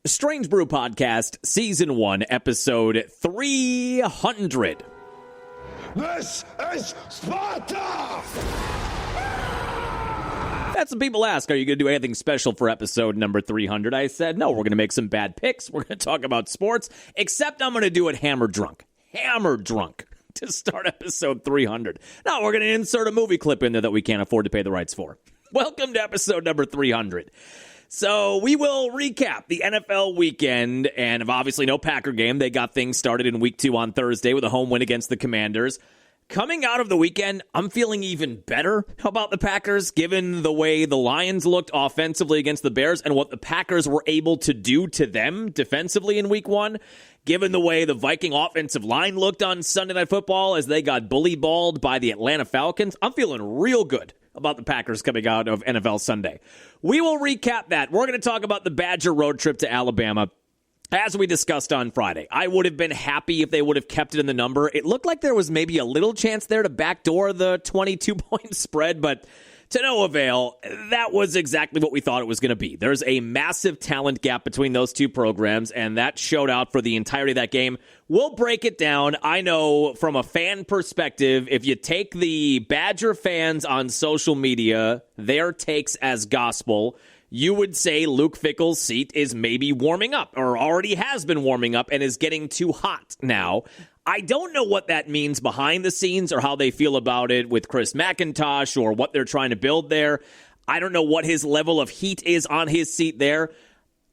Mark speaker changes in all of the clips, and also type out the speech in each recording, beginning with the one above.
Speaker 1: Strange Brew Podcast, Season 1, Episode 300.
Speaker 2: This is Sparta!
Speaker 1: Had some people ask, are you going to do anything special for episode number 300? I said, no, we're going to make some bad picks. We're going to talk about sports, except I'm going to do it hammered drunk to start episode 300. Now, we're going to insert a movie clip in there that we can't afford to pay the rights for. Welcome to episode number 300. So we will recap the NFL weekend, and obviously no Packer game. They got things started in week 2 on Thursday with a home win against the Commanders. Coming out of the weekend, I'm feeling even better about the Packers, given the way the Lions looked offensively against the Bears and what the Packers were able to do to them defensively in week 1. Given the way the Viking offensive line looked on Sunday Night Football as they got bully-balled by the Atlanta Falcons, I'm feeling real good about the Packers coming out of NFL Sunday. We will recap that. We're going to talk about the Badger road trip to Alabama. As we discussed on Friday, I would have been happy if they would have kept it in the number. It looked like there was maybe a little chance there to backdoor the 22-point spread, but to no avail. That was exactly what we thought it was going to be. There's a massive talent gap between those two programs, and that showed out for the entirety of that game. We'll break it down. I know from a fan perspective, if you take the Badger fans on social media, their takes as gospel, you would say Luke Fickell's seat is maybe warming up, or already has been warming up and is getting too hot now. I don't know what that means behind the scenes or how they feel about it with Chris McIntosh or what they're trying to build there. I don't know what his level of heat is on his seat there.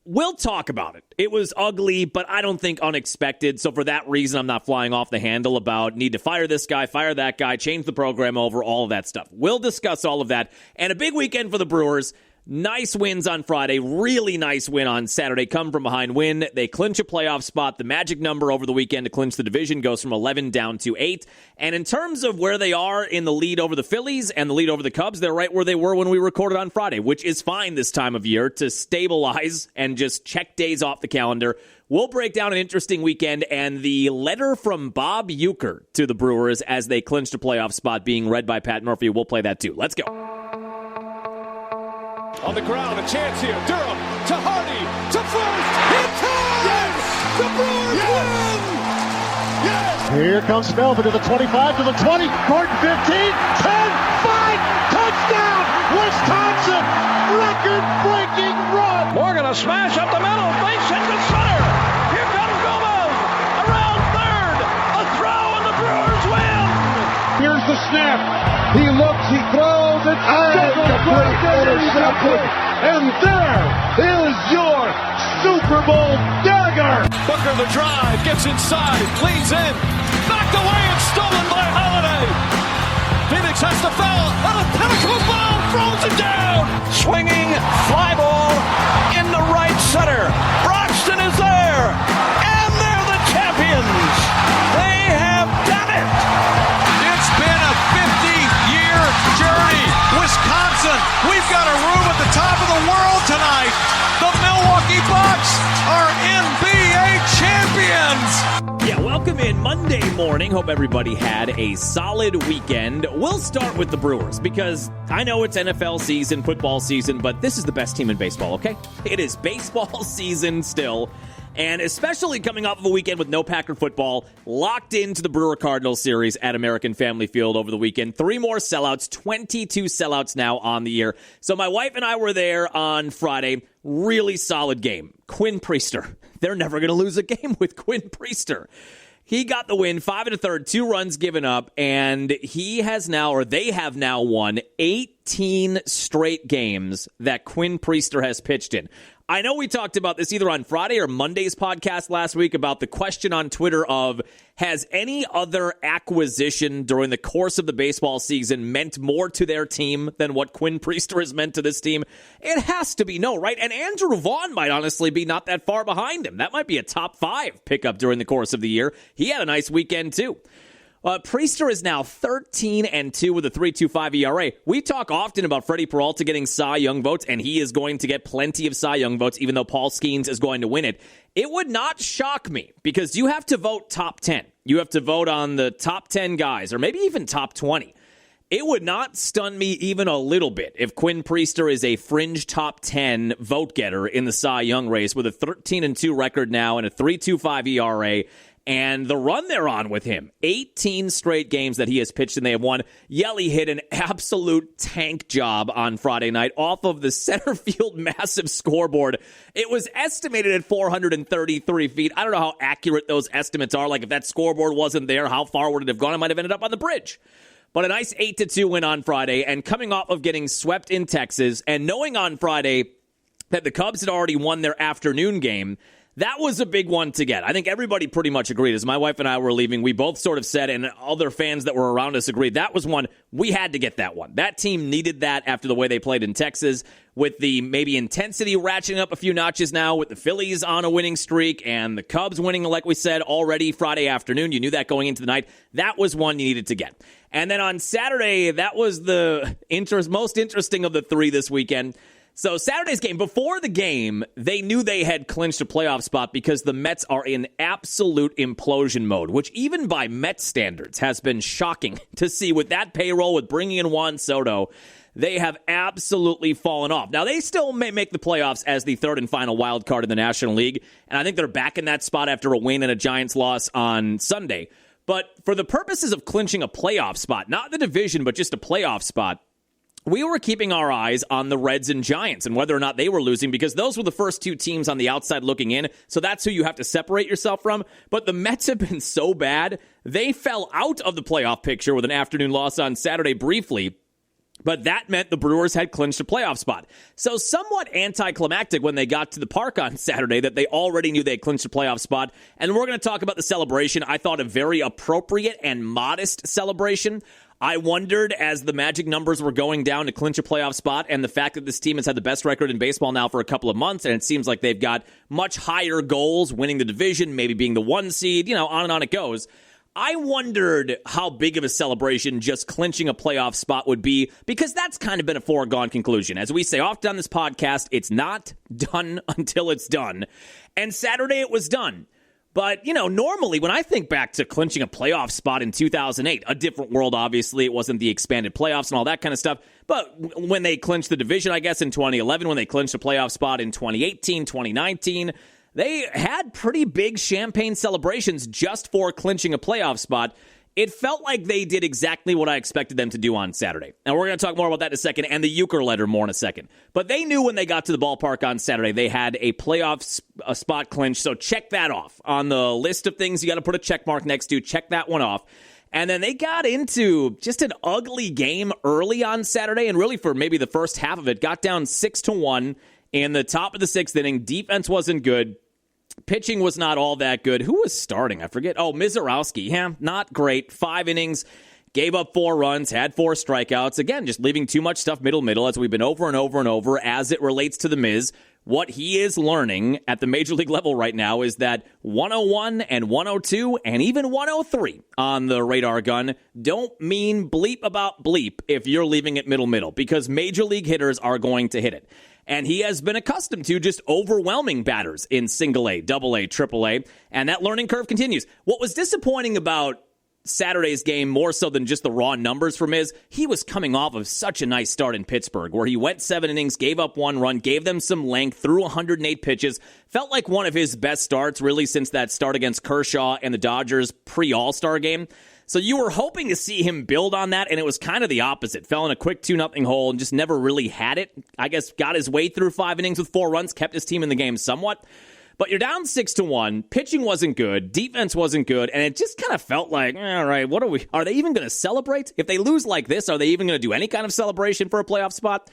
Speaker 1: We'll talk about it. It was ugly, but I don't think unexpected. So for that reason, I'm not flying off the handle about need to fire this guy, fire that guy, change the program over, all of that stuff. We'll discuss all of that. And a big weekend for the Brewers. Nice wins on Friday, really nice win on Saturday, come from behind win. They clinch a playoff spot. The magic number over the weekend to clinch the division goes from 11 down to 8. And in terms of where they are in the lead over the Phillies and the lead over the Cubs, they're right where they were when we recorded on Friday, which is fine this time of year to stabilize and just check days off the calendar. We'll break down an interesting weekend and the letter from Bob Uecker to the Brewers as they clinched a playoff spot being read by Pat Murphy. We'll play that too. Let's go.
Speaker 3: On the ground, a chance here. Durham to Hardy to first. Hit time! Yes! The Brewers win! Yes!
Speaker 4: Here comes Melvin to the 25, to the 20, Gordon 15, 10, 5, touchdown! Wisconsin! Record-breaking run!
Speaker 5: Morgan a smash up the middle, base hit to center. Here comes Gomez around third. A throw and the Brewers win!
Speaker 4: Here's the snap. He looks, he throws, and and there is your Super Bowl dagger.
Speaker 3: Booker the drive, gets inside, leans in, knocked away and stolen by Holiday. Phoenix has to foul, and a pinnacle ball throws it down.
Speaker 5: Swinging fly ball in the right center. Broxton is there, and they're the champions. They have done it.
Speaker 3: It's been a 50-year journey. Wisconsin, we've got a room at the top of the world tonight. The Milwaukee Bucks are NBA champions.
Speaker 1: Yeah, welcome in Monday morning. Hope everybody had a solid weekend. We'll start with the Brewers because I know it's NFL season, football season, but this is the best team in baseball, okay? It is baseball season still. And especially coming off of a weekend with no Packer football, locked into the Brewer-Cardinals series at American Family Field over the weekend. 3 more sellouts, 22 sellouts now on the year. So my wife and I were there on Friday. Really solid game. Quinn Priester. They're never going to lose a game with Quinn Priester. He got the win, 5 1/3, 2 runs given up, and he has now, or they have now won 18 straight games that Quinn Priester has pitched in. I know we talked about this either on Friday or Monday's podcast last week about the question on Twitter of, has any other acquisition during the course of the baseball season meant more to their team than what Quinn Priester has meant to this team? It has to be no, right? And Andrew Vaughn might honestly be not that far behind him. That might be a top 5 pickup during the course of the year. He had a nice weekend too. Priester is now 13-2 with a 3.25 ERA. We talk often about Freddie Peralta getting Cy Young votes, and he is going to get plenty of Cy Young votes, even though Paul Skeens is going to win it. It would not shock me, because you have to vote top 10. You have to vote on the top 10 guys, or maybe even top 20. It would not stun me even a little bit if Quinn Priester is a fringe top 10 vote getter in the Cy Young race with a 13-2 record now and a 3.25 ERA. And the run they're on with him, 18 straight games that he has pitched and they have won. Yelly hit an absolute tank job on Friday night off of the center field massive scoreboard. It was estimated at 433 feet. I don't know how accurate those estimates are. Like if that scoreboard wasn't there, how far would it have gone? It might have ended up on the bridge. But a nice 8-2 win on Friday, and coming off of getting swept in Texas and knowing on Friday that the Cubs had already won their afternoon game, that was a big one to get. I think everybody pretty much agreed. As my wife and I were leaving, we both sort of said, and other fans that were around us agreed, that was one, we had to get that one. That team needed that after the way they played in Texas, with the maybe intensity ratcheting up a few notches now, with the Phillies on a winning streak, and the Cubs winning, like we said, already Friday afternoon. You knew that going into the night. That was one you needed to get. And then on Saturday, that was the most interesting of the three this weekend. So Saturday's game, before the game, they knew they had clinched a playoff spot because the Mets are in absolute implosion mode, which even by Mets standards has been shocking to see with that payroll, with bringing in Juan Soto. They have absolutely fallen off. Now, they still may make the playoffs as the third and final wild card in the National League, and I think they're back in that spot after a win and a Giants loss on Sunday. But for the purposes of clinching a playoff spot, not the division, but just a playoff spot, we were keeping our eyes on the Reds and Giants and whether or not they were losing, because those were the first two teams on the outside looking in, so that's who you have to separate yourself from. But the Mets have been so bad, they fell out of the playoff picture with an afternoon loss on Saturday briefly, but that meant the Brewers had clinched a playoff spot. So somewhat anticlimactic when they got to the park on Saturday that they already knew they had clinched a playoff spot. And we're going to talk about the celebration. I thought a very appropriate and modest celebration. I wondered, as the magic numbers were going down to clinch a playoff spot, and the fact that this team has had the best record in baseball now for a couple of months, and it seems like they've got much higher goals, winning the division, maybe being the one seed, on and on it goes. I wondered how big of a celebration just clinching a playoff spot would be, because that's kind of been a foregone conclusion. As we say often on this podcast, it's not done until it's done. And Saturday it was done. But, normally when I think back to clinching a playoff spot in 2008, a different world, obviously. It wasn't the expanded playoffs and all that kind of stuff. But when they clinched the division, I guess, in 2011, when they clinched a playoff spot in 2018, 2019, they had pretty big champagne celebrations just for clinching a playoff spot. It felt like they did exactly what I expected them to do on Saturday. And we're going to talk more about that in a second, and the Uecker letter more in a second. But they knew when they got to the ballpark on Saturday, they had a playoff spot clinch, so check that off. On the list of things you got to put a check mark next to, check that one off. And then they got into just an ugly game early on Saturday, and really for maybe the first half of it, got down 6-1 in the top of the sixth inning. Defense wasn't good. Pitching was not all that good. Who was starting? I forget. Oh, Mizorowski. Yeah, not great. 5 innings, gave up 4 runs, had 4 strikeouts. Again, just leaving too much stuff middle, as we've been over and over and over as it relates to the Miz. What he is learning at the major league level right now is that 101 and 102 and even 103 on the radar gun don't mean bleep about bleep if you're leaving it middle, because major league hitters are going to hit it. And he has been accustomed to just overwhelming batters in single A, double A, triple A, and that learning curve continues. What was disappointing about Saturday's game, more so than just the raw numbers from he was coming off of such a nice start in Pittsburgh, where he went 7 innings, gave up 1 run, gave them some length, threw 108 pitches, felt like one of his best starts really since that start against Kershaw and the Dodgers pre-All-Star game. So you were hoping to see him build on that, and it was kind of the opposite. Fell in a quick 2-0 hole and just never really had it. I guess got his way through 5 innings with 4 runs, kept his team in the game somewhat. But you're down 6-1. Pitching wasn't good. Defense wasn't good. And it just kind of felt like, all right, are they even going to celebrate? If they lose like this, are they even going to do any kind of celebration for a playoff spot?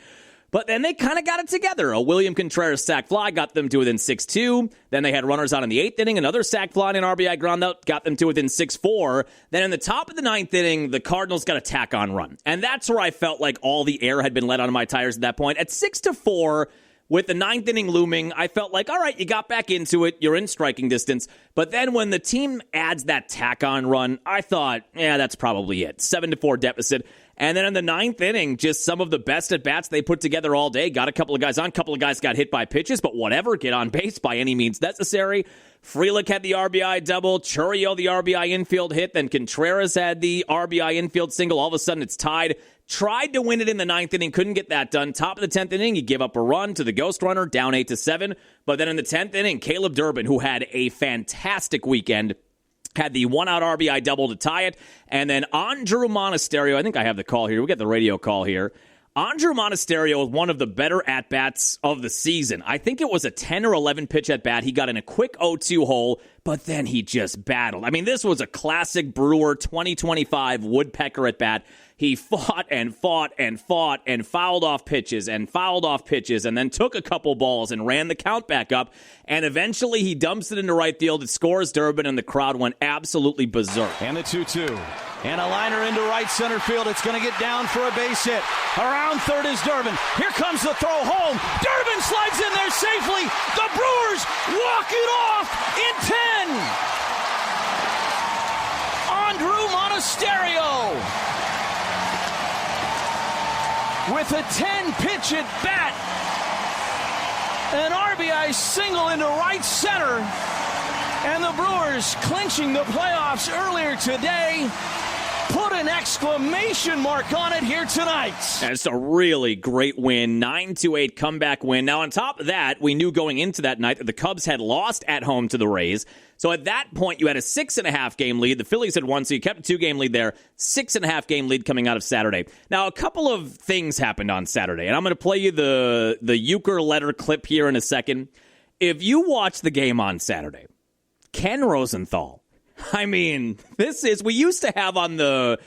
Speaker 1: But then they kind of got it together. A William Contreras sac fly got them to within 6-2. Then they had runners on in the 8th inning. Another sac fly and an RBI ground out got them to within 6-4. Then in the top of the 9th inning, the Cardinals got a tack-on run. And that's where I felt like all the air had been let out of my tires at that point. At 6-4, with the 9th inning looming, I felt like, all right, you got back into it. You're in striking distance. But then when the team adds that tack-on run, I thought, yeah, that's probably it. 7-4 deficit. And then in the ninth inning, just some of the best at-bats they put together all day. Got a couple of guys on, a couple of guys got hit by pitches, but whatever, get on base by any means necessary. Frelick had the RBI double, Churiel the RBI infield hit, then Contreras had the RBI infield single. All of a sudden, it's tied. Tried to win it in the ninth inning, couldn't get that done. Top of the 10th inning, you give up a run to the ghost runner, down 8-7. But then in the 10th inning, Caleb Durbin, who had a fantastic weekend, had the one-out RBI double to tie it. And then Andrew Monasterio, I think I have the call here. We got the radio call here. Andrew Monasterio was one of the better at-bats of the season. I think it was a 10 or 11 pitch at-bat. He got in a quick 0-2 hole, but then he just battled. I mean, this was a classic Brewer 2025 woodpecker at-bat. He fought and fought and fought and fouled off pitches and then took a couple balls and ran the count back up. And eventually he dumps it into right field. It scores Durbin, and the crowd went absolutely berserk.
Speaker 3: And the 2-2. And a liner into right center field. It's going to get down for a base hit. Around third is Durbin. Here comes the throw home. Durbin slides in there safely. The Brewers walk it off in 10. Andrew Monasterio with a 10-pitch at bat. An RBI single into right center. And the Brewers clinching the playoffs earlier today. Put an exclamation mark on it here tonight.
Speaker 1: And it's a really great win, 9-8 comeback win. Now, on top of that, we knew going into that night that the Cubs had lost at home to the Rays. So at that point, you had a 6.5 game lead. The Phillies had won, so you kept a 2-game lead there. 6.5 game lead coming out of Saturday. Now, a couple of things happened on Saturday, and I'm going to play you the Uecker letter clip here in a second. If you watch the game on Saturday, Ken Rosenthal, I mean, we used to have on the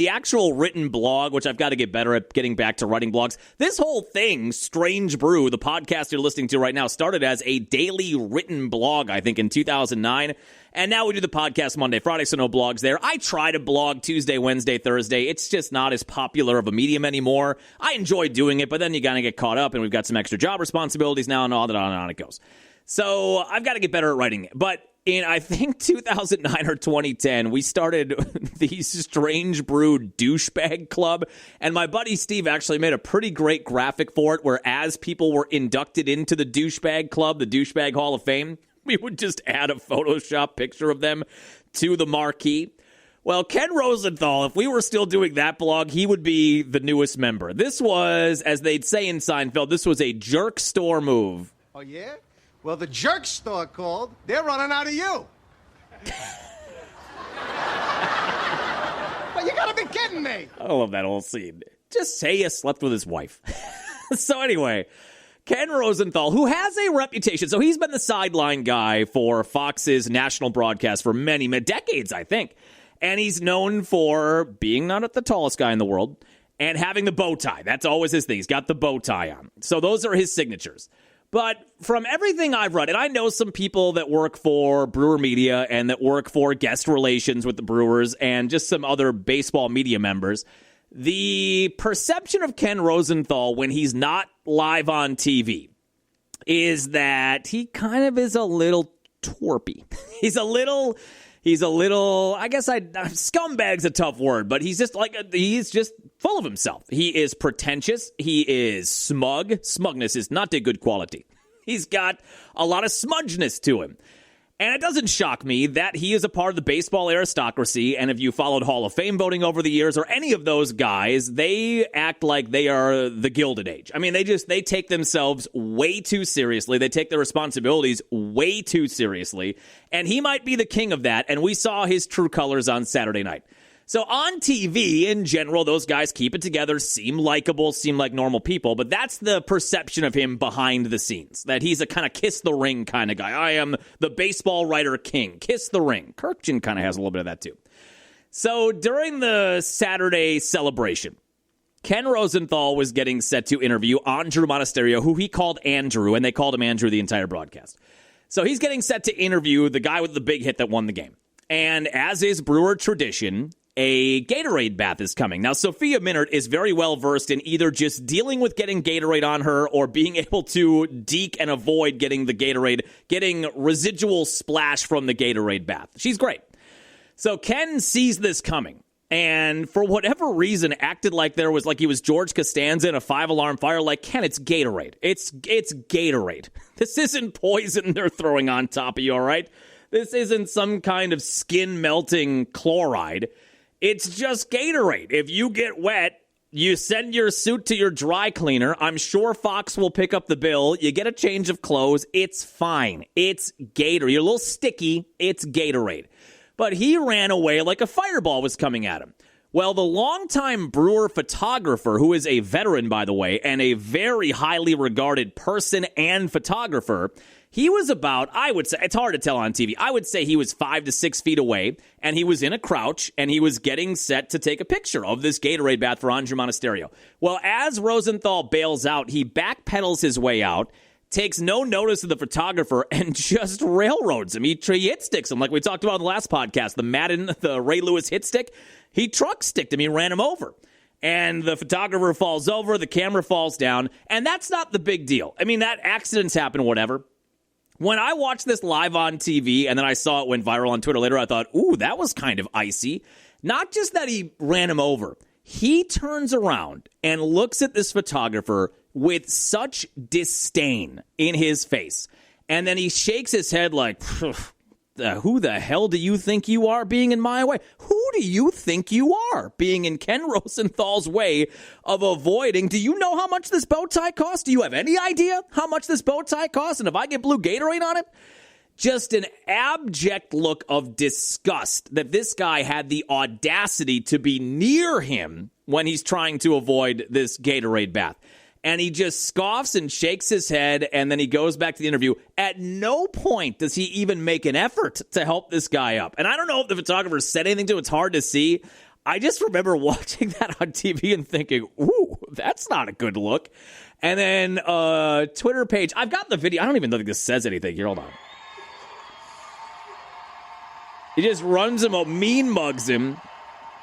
Speaker 1: actual written blog, which I've got to get better at getting back to writing blogs. This whole thing, Strange Brew, the podcast you're listening to right now, started as a daily written blog, I think, in 2009. And now we do the podcast Monday, Friday, so no blogs there. I try to blog Tuesday, Wednesday, Thursday. It's just not as popular of a medium anymore. I enjoy doing it, but then you got to get caught up, and we've got some extra job responsibilities now, and on and on it goes. So I've got to get better at writing it. But in, I think, 2009 or 2010, we started the Strange Brew Douchebag Club, and my buddy Steve actually made a pretty great graphic for it, where as people were inducted into the Douchebag Club, the Douchebag Hall of Fame, we would just add a Photoshop picture of them to the marquee. Well, Ken Rosenthal, if we were still doing that blog, he would be the newest member. This was, as they'd say in Seinfeld, this was a jerk store move.
Speaker 6: Oh, yeah? Well, the jerk store called. They're running out of you. Well, you gotta be kidding me.
Speaker 1: I love that whole scene. Just say you slept with his wife. So anyway, Ken Rosenthal, who has a reputation. So he's been the sideline guy for Fox's national broadcast for many decades, I think. And he's known for being not the tallest guy in the world and having the bow tie. That's always his thing. He's got the bow tie on. So those are his signatures. But from everything I've read, and I know some people that work for Brewer Media and that work for guest relations with the Brewers and just some other baseball media members, the perception of Ken Rosenthal when he's not live on TV is that he kind of is a little twerpy. He's a little, I guess scumbag's a tough word, but he's just full of himself. He is pretentious. He is smug. Smugness is not a good quality. He's got a lot of smudgeness to him. And it doesn't shock me that he is a part of the baseball aristocracy, and if you followed Hall of Fame voting over the years or any of those guys, they act like they are the Gilded Age. I mean, they take themselves way too seriously. They take their responsibilities way too seriously, and he might be the king of that, and we saw his true colors on Saturday night. So on TV, in general, those guys keep it together, seem likable, seem like normal people, but that's the perception of him behind the scenes, that he's a kind of kiss the ring kind of guy. I am the baseball writer king. Kiss the ring. Kirkjian kind of has a little bit of that too. So during the Saturday celebration, Ken Rosenthal was getting set to interview Andrew Monasterio, who he called Andrew, and they called him Andrew the entire broadcast. So he's getting set to interview the guy with the big hit that won the game. And as is Brewer tradition, a Gatorade bath is coming. Now, Sophia Minnaert is very well versed in either just dealing with getting Gatorade on her or being able to deke and avoid getting the Gatorade, getting residual splash from the Gatorade bath. She's great. So Ken sees this coming. and for whatever reason acted like he was George Costanza in a 5-alarm fire. Like, Ken, it's Gatorade. It's Gatorade. This isn't poison they're throwing on top of you, all right? This isn't some kind of skin-melting chloride. It's just Gatorade. If you get wet, you send your suit to your dry cleaner. I'm sure Fox will pick up the bill. You get a change of clothes. It's fine. It's Gatorade. You're a little sticky. It's Gatorade. But he ran away like a fireball was coming at him. Well, the longtime Brewer photographer, who is a veteran, by the way, and a very highly regarded person and photographer, he was about, I would say, it's hard to tell on TV, I would say he was 5 to 6 feet away, and he was in a crouch, and he was getting set to take a picture of this Gatorade bath for Andrew Monasterio. Well, as Rosenthal bails out, he backpedals his way out, takes no notice of the photographer, and just railroads him. He hit sticks him, like we talked about in the last podcast, the Ray Lewis hit stick. He truck sticked him. He ran him over. And the photographer falls over, the camera falls down, and that's not the big deal. I mean, that accidents happen, whatever. When I watched this live on TV and then I saw it went viral on Twitter later, I thought, ooh, that was kind of icy. Not just that he ran him over. He turns around and looks at this photographer with such disdain in his face. And then he shakes his head like, who the hell do you think you are being in my way? Who do you think you are being in Ken Rosenthal's way of avoiding? Do you know how much this bow tie costs? Do you have any idea how much this bow tie costs? And if I get blue Gatorade on it? Just an abject look of disgust that this guy had the audacity to be near him when he's trying to avoid this Gatorade bath. And he just scoffs and shakes his head, and then he goes back to the interview. At no point does he even make an effort to help this guy up. And I don't know if the photographer said anything to him. It's hard to see. I just remember watching that on TV and thinking, ooh, that's not a good look. And then Twitter page. I've got the video. I don't even think this says anything. Here, hold on. He just runs him up, mean mugs him,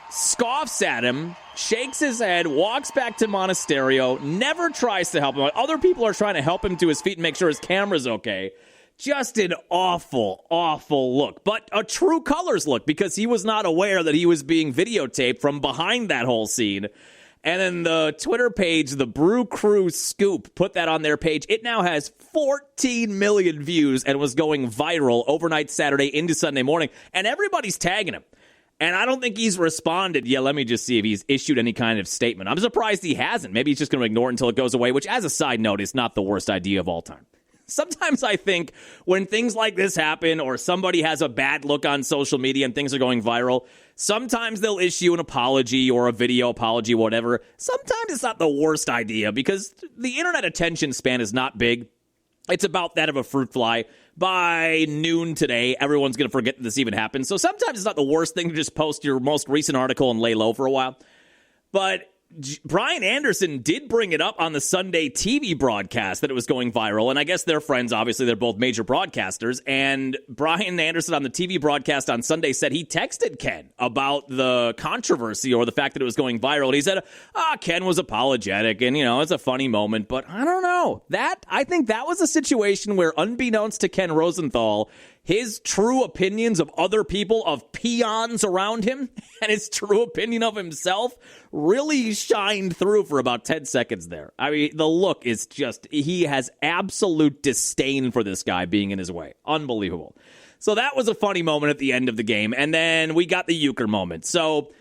Speaker 1: scoffs at him, shakes his head, walks back to Monasterio, never tries to help him. Other people are trying to help him to his feet and make sure his camera's okay. Just an awful, awful look. But a true colors look, because he was not aware that he was being videotaped from behind that whole scene. And then the Twitter page, the Brew Crew Scoop, put that on their page. It now has 14 million views and was going viral overnight Saturday into Sunday morning. And everybody's tagging him. And I don't think he's responded. Yeah, let me just see if he's issued any kind of statement. I'm surprised he hasn't. Maybe he's just going to ignore it until it goes away, which, as a side note, is not the worst idea of all time. Sometimes I think when things like this happen or somebody has a bad look on social media and things are going viral, sometimes they'll issue an apology or a video apology, whatever. Sometimes it's not the worst idea because the internet attention span is not big. It's about that of a fruit fly. By noon today, everyone's going to forget that this even happened. So sometimes it's not the worst thing to just post your most recent article and lay low for a while. But Brian Anderson did bring it up on the Sunday TV broadcast that it was going viral. And I guess they're friends. Obviously, they're both major broadcasters. And Brian Anderson on the TV broadcast on Sunday said he texted Ken about the controversy or the fact that it was going viral. And he said, Ken was apologetic. And, it's a funny moment. But I don't know. I think that was a situation where, unbeknownst to Ken Rosenthal, his true opinions of other people, of peons around him, and his true opinion of himself really shined through for about 10 seconds there. I mean, the look is just, he has absolute disdain for this guy being in his way. Unbelievable. So that was a funny moment at the end of the game. And then we got the Uecker moment. So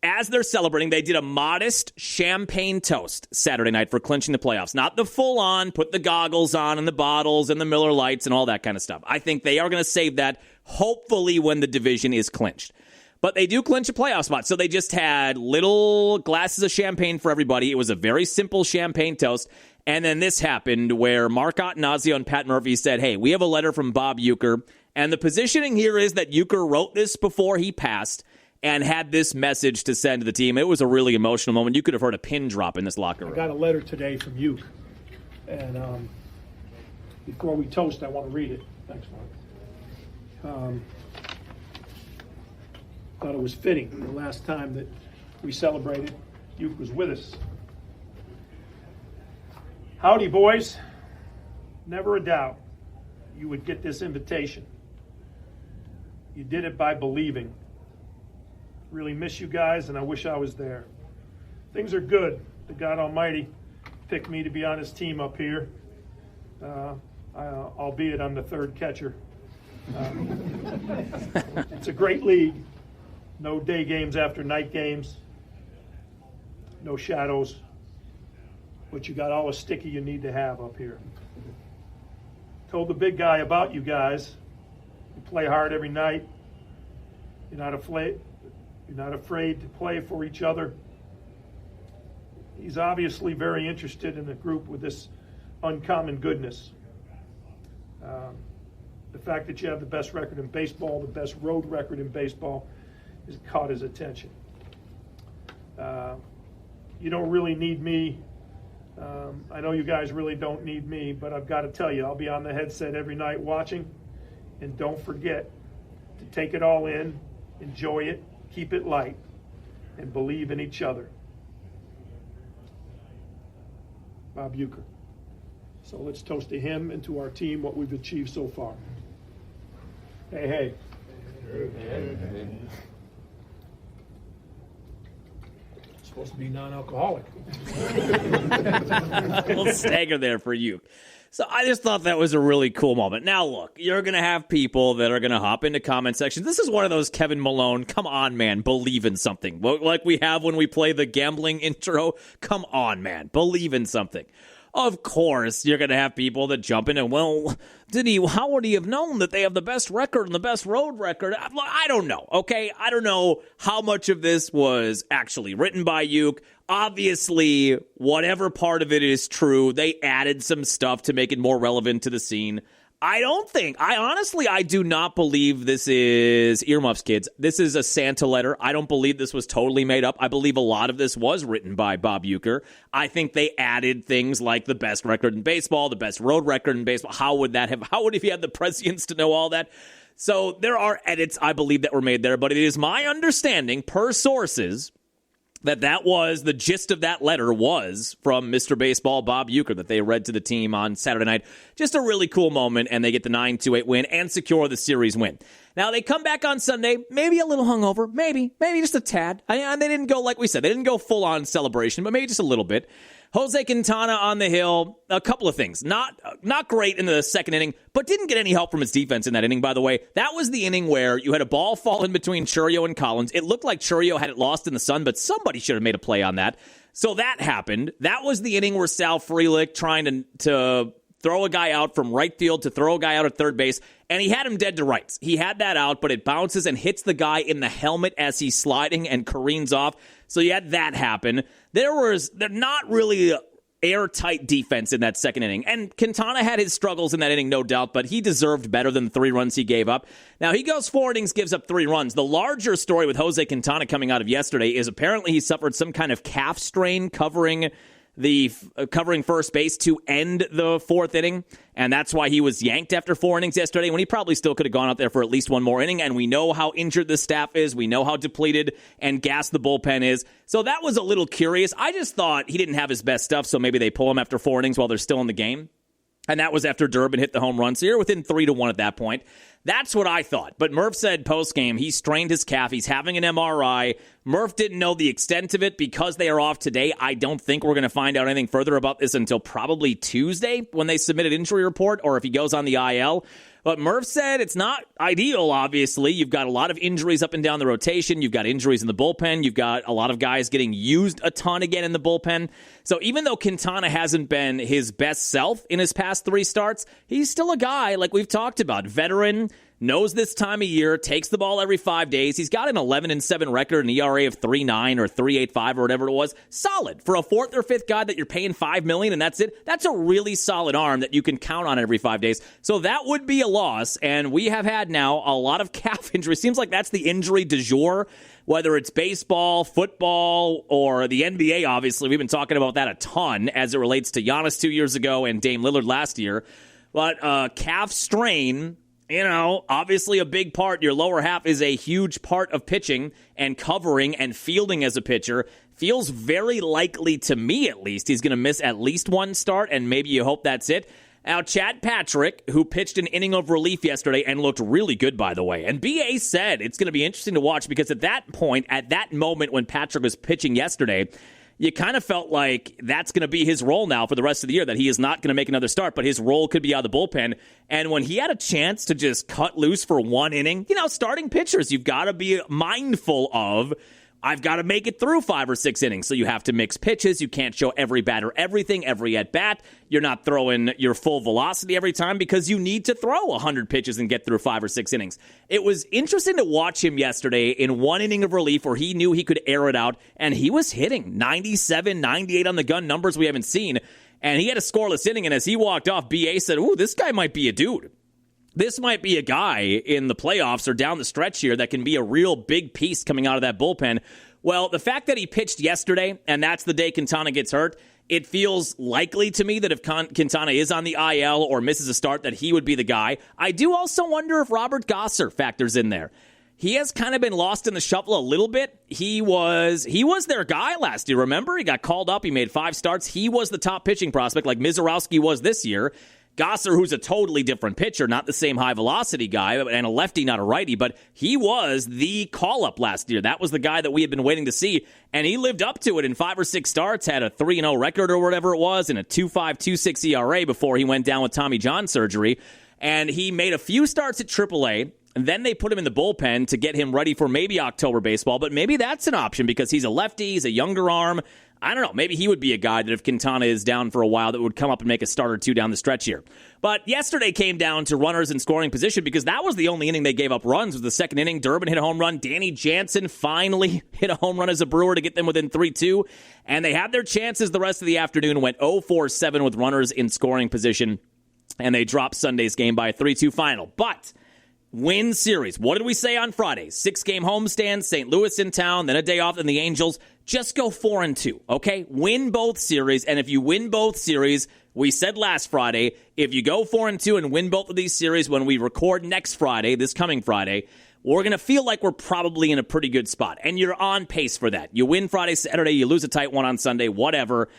Speaker 1: as they're celebrating, they did a modest champagne toast Saturday night for clinching the playoffs. Not the full-on, put the goggles on and the bottles and the Miller Lights and all that kind of stuff. I think they are going to save that, hopefully, when the division is clinched. But they do clinch a playoff spot, so they just had little glasses of champagne for everybody. It was a very simple champagne toast. And then this happened where Mark Attanasio and Pat Murphy said, hey, we have a letter from Bob Uecker, and the positioning here is that Uecker wrote this before he passed and had this message to send to the team. It was a really emotional moment. You could have heard a pin drop in this locker room.
Speaker 7: I got a letter today from Uecker, and before we toast, I want to read it. Thanks, Mark. Thought it was fitting. The last time that we celebrated, Uecker was with us. Howdy, boys. Never a doubt you would get this invitation. You did it by believing. Really miss you guys, and I wish I was there. Things are good. The God Almighty picked me to be on his team up here, albeit I'm the third catcher. It's a great league. No day games after night games. No shadows. But you got all the sticky you need to have up here. Told the big guy about you guys. You play hard every night. You're not afraid to play for each other. He's obviously very interested in the group with this uncommon goodness. The fact that you have the best record in baseball, the best road record in baseball, has caught his attention. You don't really need me. I know you guys really don't need me, but I've got to tell you, I'll be on the headset every night watching. And don't forget to take it all in, enjoy it, keep it light, and believe in each other. Bob Uecker. So let's toast to him and to our team, what we've achieved so far. Hey, hey. Supposed to be non-alcoholic.
Speaker 1: A little stagger there for you. So I just thought that was a really cool moment. Now, look, you're going to have people that are going to hop into comment sections. This is one of those Kevin Malone, come on, man, believe in something. Like we have when we play the gambling intro. Come on, man, believe in something. Of course, you're going to have people that jump in and, well, how would he have known that they have the best record and the best road record? I don't know, okay? I don't know how much of this was actually written by Uecker. Obviously, whatever part of it is true, they added some stuff to make it more relevant to the scene. I do not believe this is earmuffs, kids. This is a Santa letter. I don't believe this was totally made up. I believe a lot of this was written by Bob Uecker. I think they added things like the best record in baseball, the best road record in baseball. How would he have the prescience to know all that? So there are edits, I believe, that were made there, but it is my understanding, per sources, that was the gist of that letter was from Mr. Baseball Bob Uecker that they read to the team on Saturday night. Just a really cool moment, and they get the 9-8 win and secure the series win. Now, they come back on Sunday, maybe a little hungover, maybe just a tad. And they didn't go, like we said, they didn't go full-on celebration, but maybe just a little bit. Jose Quintana on the hill, a couple of things. Not great in the second inning, but didn't get any help from his defense in that inning, by the way. That was the inning where you had a ball fall in between Chourio and Collins. It looked like Chourio had it lost in the sun, but somebody should have made a play on that. So that happened. That was the inning where Sal Frelick trying to throw a guy out from right field to throw a guy out at third base, and he had him dead to rights. He had that out, but it bounces and hits the guy in the helmet as he's sliding and careens off. So you had that happen. They're not really airtight defense in that second inning. And Quintana had his struggles in that inning, no doubt, but he deserved better than the 3 runs he gave up. Now, he goes 4 innings, gives up 3 runs. The larger story with Jose Quintana coming out of yesterday is apparently he suffered some kind of calf strain covering first base to end the 4th inning, and that's why he was yanked after 4 innings yesterday when he probably still could have gone out there for at least one more inning, and we know how injured the staff is. We know how depleted and gassed the bullpen is. So that was a little curious. I just thought he didn't have his best stuff, so maybe they pull him after 4 innings while they're still in the game. And that was after Durbin hit the home run, so you're within 3-1 at that point. That's what I thought. But Murph said post-game he strained his calf. He's having an MRI. Murph didn't know the extent of it because they are off today. I don't think we're going to find out anything further about this until probably Tuesday when they submit an injury report or if he goes on the IL. But Murph said it's not ideal, obviously. You've got a lot of injuries up and down the rotation. You've got injuries in the bullpen. You've got a lot of guys getting used a ton again in the bullpen. So even though Quintana hasn't been his best self in his past 3 starts, he's still a guy, like we've talked about, veteran, knows this time of year, takes the ball every 5 days. He's got an 11-7 record, an ERA of 3.9 or 3.85 or whatever it was. Solid. For a 4th or 5th guy that you're paying $5 million and that's it, that's a really solid arm that you can count on every 5 days. So that would be a loss, and we have had now a lot of calf injuries. Seems like that's the injury du jour, whether it's baseball, football, or the NBA, obviously. We've been talking about that a ton as it relates to Giannis 2 years ago and Dame Lillard last year. But calf strain, obviously a big part. Your lower half is a huge part of pitching and covering and fielding as a pitcher. Feels very likely to me, at least, he's going to miss at least 1 start, and maybe you hope that's it. Now, Chad Patrick, who pitched an inning of relief yesterday and looked really good, by the way. And BA said it's going to be interesting to watch because at that point, at that moment when Patrick was pitching yesterday, you kind of felt like that's going to be his role now for the rest of the year, that he is not going to make another start, but his role could be out of the bullpen. And when he had a chance to just cut loose for one inning, starting pitchers, you've got to be mindful of, I've got to make it through 5 or 6 innings. So you have to mix pitches. You can't show every batter everything, every at-bat. You're not throwing your full velocity every time because you need to throw 100 pitches and get through 5 or 6 innings. It was interesting to watch him yesterday in one inning of relief where he knew he could air it out, and he was hitting 97, 98 on the gun, numbers we haven't seen. And he had a scoreless inning, and as he walked off, BA said, ooh, this guy might be a dude. This might be a guy in the playoffs or down the stretch here that can be a real big piece coming out of that bullpen. Well, the fact that he pitched yesterday, and that's the day Quintana gets hurt, it feels likely to me that if Quintana is on the IL or misses a start, that he would be the guy. I do also wonder if Robert Gosser factors in there. He has kind of been lost in the shuffle a little bit. He was their guy last year, remember? He got called up. He made 5 starts. He was the top pitching prospect like Mizorowski was this year. Gosser, who's a totally different pitcher, not the same high-velocity guy, and a lefty, not a righty, but he was the call-up last year. That was the guy that we had been waiting to see, and he lived up to it in 5 or 6 starts, had a 3-0 record or whatever it was, and a 2.5, 2.6 ERA before he went down with Tommy John surgery, and he made a few starts at AAA, and then they put him in the bullpen to get him ready for maybe October baseball, but maybe that's an option because he's a lefty, he's a younger arm. I don't know. Maybe he would be a guy that if Quintana is down for a while that would come up and make a start or two down the stretch here. But yesterday came down to runners in scoring position because that was the only inning they gave up runs. Was the second inning. Durbin hit a home run. Danny Jansen finally hit a home run as a Brewer to get them within 3-2. And they had their chances the rest of the afternoon. Went 0-4-7 with runners in scoring position. And they dropped Sunday's game by a 3-2 final. But win series. What did we say on Friday? 6-game homestand, St. Louis in town, then a day off, then the Angels. Just go 4-2, okay? Win both series, and if you win both series, we said last Friday, if you go 4-2 and win both of these series when we record next Friday, this coming Friday, we're going to feel like we're probably in a pretty good spot, and you're on pace for that. You win Friday, Saturday, you lose a tight one on Sunday, whatever.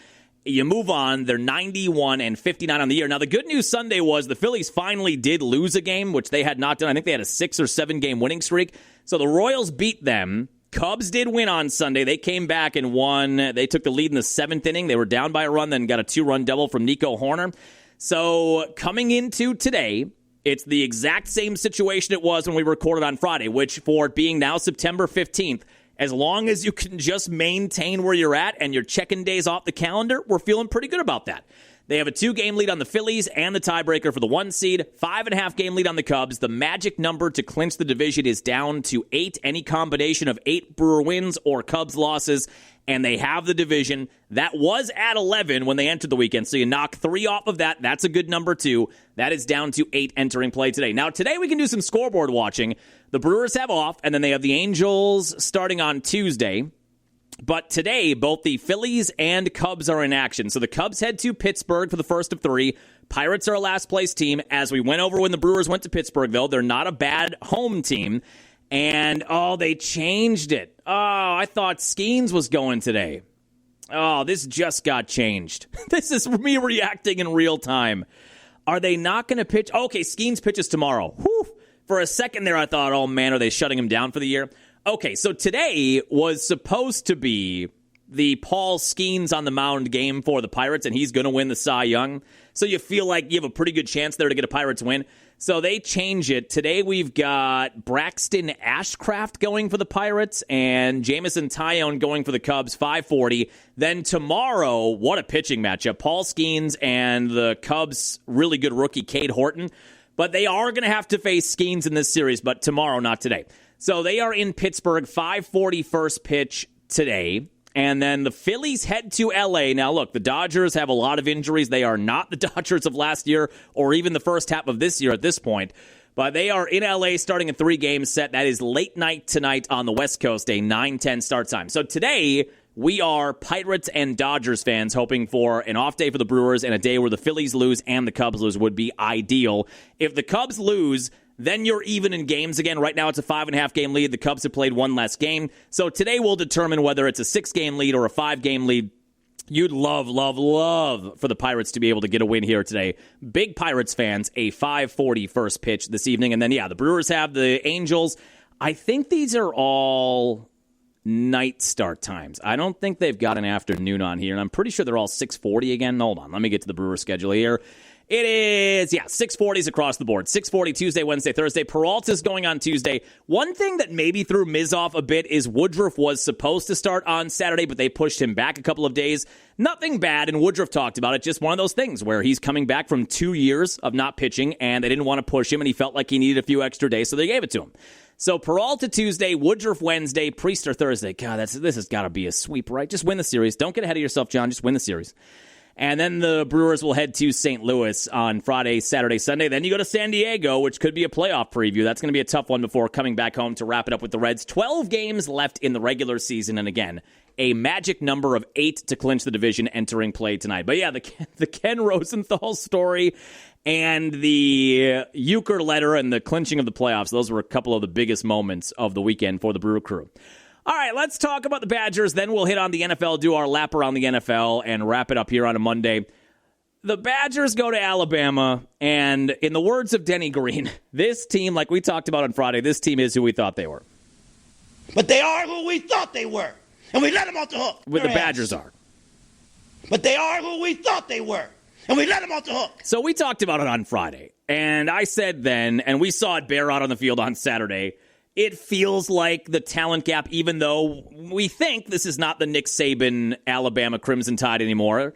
Speaker 1: You move on. They're 91-59 on the year. Now, the good news Sunday was the Phillies finally did lose a game, which they had not done. I think they had a 6 or 7 game winning streak. So the Royals beat them. Cubs did win on Sunday. They came back and won. They took the lead in the 7th inning. They were down by a run, then got a 2-run double from Nico Horner. So coming into today, it's the exact same situation it was when we recorded on Friday, which for it being now September 15th, as long as you can just maintain where you're at and you're checking days off the calendar, we're feeling pretty good about that. They have a 2-game lead on the Phillies and the tiebreaker for the 1 seed, 5.5-game lead on the Cubs. The magic number to clinch the division is down to 8, any combination of 8 Brewer wins or Cubs losses, and they have the division. That was at 11 when they entered the weekend, so you knock 3 off of that. That's a good number, too. That is down to 8 entering play today. Now, today we can do some scoreboard watching. The Brewers have off, and then they have the Angels starting on Tuesday. But today, both the Phillies and Cubs are in action. So the Cubs head to Pittsburgh for the first of 3. Pirates are a last-place team. As we went over when the Brewers went to Pittsburgh, though, they're not a bad home team. And, they changed it. I thought Skeens was going today. This just got changed. This is me reacting in real time. Are they not going to pitch? Okay, Skeens pitches tomorrow. Whew. For a second there, I thought, oh, man, are they shutting him down for the year? Okay, so today was supposed to be the Paul Skeens on the mound game for the Pirates, and he's going to win the Cy Young. So you feel like you have a pretty good chance there to get a Pirates win. So they change it. Today we've got Braxton Ashcraft going for the Pirates and Jamison Tyone going for the Cubs, 5:40. Then tomorrow, what a pitching matchup. Paul Skeens and the Cubs' really good rookie, Cade Horton. But they are going to have to face Skeens in this series, but tomorrow, not today. So they are in Pittsburgh, 5:40 first pitch today. And then the Phillies head to L.A. Now, look, the Dodgers have a lot of injuries. They are not the Dodgers of last year or even the first half of this year at this point. But they are in L.A. starting a 3-game set. That is late night tonight on the West Coast, a 9:10 start time. So today, we are Pirates and Dodgers fans hoping for an off day for the Brewers and a day where the Phillies lose and the Cubs lose would be ideal. If the Cubs lose, then you're even in games again. Right now it's a 5.5-game lead. The Cubs have played one less game. So today we'll determine whether it's a 6-game lead or a 5-game lead. You'd love for the Pirates to be able to get a win here today. Big Pirates fans, a 5:40 first pitch this evening. And then, the Brewers have the Angels. I think these are all night start times. I don't think they've got an afternoon on here, and I'm pretty sure they're all 6:40 again. Hold on, let me get to the Brewer schedule here. It is, 6:40s across the board. 6:40 Tuesday, Wednesday, Thursday. Peralta's going on Tuesday. One thing that maybe threw Miz off a bit is Woodruff was supposed to start on Saturday, but they pushed him back a couple of days. Nothing bad, and Woodruff talked about it. Just one of those things where he's coming back from 2 years of not pitching, and they didn't want to push him, and he felt like he needed a few extra days, so they gave it to him. So Peralta Tuesday, Woodruff Wednesday, Priester Thursday. God, this has got to be a sweep, right? Just win the series. Don't get ahead of yourself, John. Just win the series. And then the Brewers will head to St. Louis on Friday, Saturday, Sunday. Then you go to San Diego, which could be a playoff preview. That's going to be a tough one before coming back home to wrap it up with the Reds. 12 games left in the regular season. And again, a magic number of 8 to clinch the division entering play tonight. But the Ken Rosenthal story and the Uecker letter and the clinching of the playoffs, those were a couple of the biggest moments of the weekend for the Brew Crew. All right, let's talk about the Badgers. Then we'll hit on the NFL, do our lap around the NFL, and wrap it up here on a Monday. The Badgers go to Alabama, and in the words of Denny Green, this team, like we talked about on Friday, this team is who we thought they were.
Speaker 8: But they are who we thought they were, and we let them off the hook.
Speaker 1: The Badgers are.
Speaker 8: But they are who we thought they were, and we let them off the hook.
Speaker 1: So we talked about it on Friday, and I said then, and we saw it bear out on the field on Saturday, it feels like the talent gap, even though we think this is not the Nick Saban Alabama Crimson Tide anymore.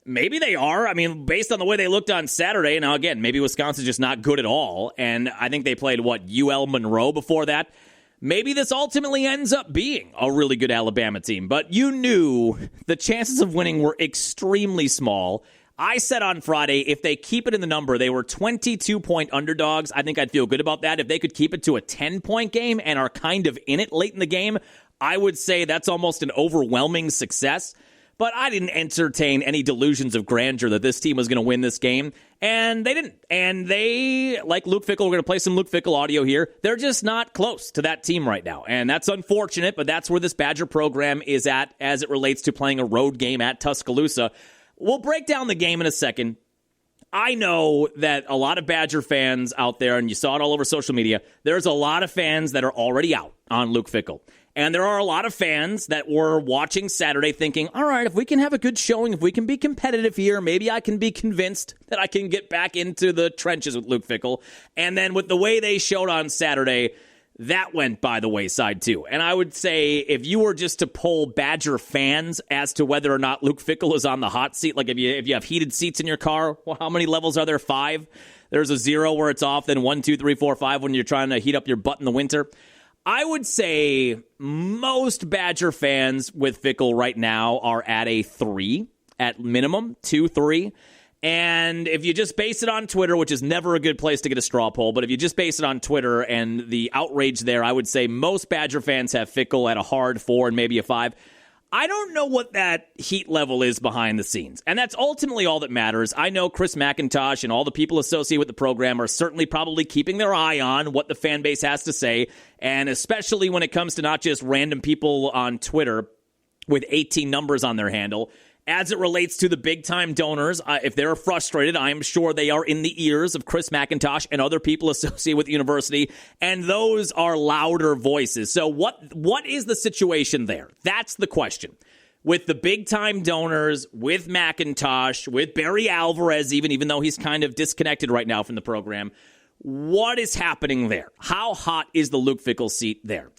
Speaker 1: Maybe they are. I mean, based on the way they looked on Saturday. Now, again, maybe Wisconsin's just not good at all. And I think they played, UL Monroe before that. Maybe this ultimately ends up being a really good Alabama team. But you knew the chances of winning were extremely small. I said on Friday, if they keep it in the number, they were 22-point underdogs. I think I'd feel good about that. If they could keep it to a 10-point game and are kind of in it late in the game, I would say that's almost an overwhelming success. But I didn't entertain any delusions of grandeur that this team was going to win this game, and they didn't. And they, like Luke Fickell, we're going to play some Luke Fickell audio here, they're just not close to that team right now. And that's unfortunate, but that's where this Badger program is at as it relates to playing a road game at Tuscaloosa. We'll break down the game in a second. I know that a lot of Badger fans out there, and you saw it all over social media, there's a lot of fans that are already out on Luke Fickell. And there are a lot of fans that were watching Saturday thinking, all right, if we can have a good showing, if we can be competitive here, maybe I can be convinced that I can get back into the trenches with Luke Fickell. And then with the way they showed on Saturday, that went by the wayside, too. And I would say if you were just to poll Badger fans as to whether or not Luke Fickell is on the hot seat, like if you have heated seats in your car, well, how many levels are there? 5? There's a 0 where it's off, then 1, 2, 3, 4, 5 when you're trying to heat up your butt in the winter. I would say most Badger fans with Fickell right now are at a 3 at minimum, 2, 3. And if you just base it on Twitter, which is never a good place to get a straw poll, but if you just base it on Twitter and the outrage there, I would say most Badger fans have Fickell at a hard 4 and maybe a 5. I don't know what that heat level is behind the scenes, and that's ultimately all that matters. I know Chris McIntosh and all the people associated with the program are certainly probably keeping their eye on what the fan base has to say, and especially when it comes to not just random people on Twitter with 18 numbers on their handle. As it relates to the big-time donors, if they're frustrated, I am sure they are in the ears of Chris McIntosh and other people associated with the university, and those are louder voices. So what is the situation there? That's the question. With the big-time donors, with McIntosh, with Barry Alvarez, even though he's kind of disconnected right now from the program, what is happening there? How hot is the Luke Fickell seat there?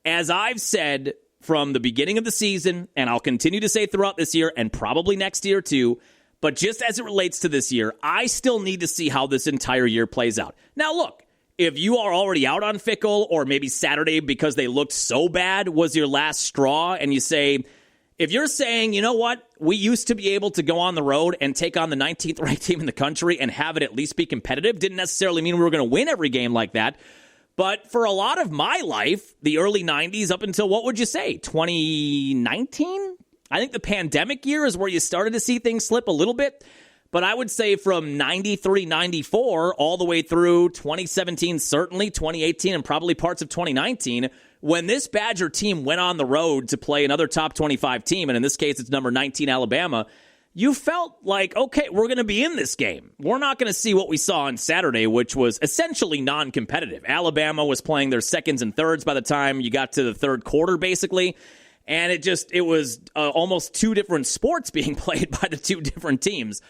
Speaker 1: As I've said from the beginning of the season, and I'll continue to say throughout this year and probably next year too, but just as it relates to this year, I still need to see how this entire year plays out. Now look, if you are already out on Fickell, or maybe Saturday because they looked so bad was your last straw, and you say, if you're saying, you know what, we used to be able to go on the road and take on the 19th ranked team in the country and have it at least be competitive, didn't necessarily mean we were going to win every game like that. But for a lot of my life, the early 90s up until, what would you say, 2019? I think the pandemic year is where you started to see things slip a little bit. But I would say from 93, 94, all the way through 2017, certainly 2018, and probably parts of 2019, when this Badger team went on the road to play another top 25 team, and in this case it's number 19 Alabama, you felt like, okay, we're going to be in this game. We're not going to see what we saw on Saturday, which was essentially non-competitive. Alabama was playing their seconds and thirds by the time you got to the third quarter, basically. And it was almost two different sports being played by the two different teams.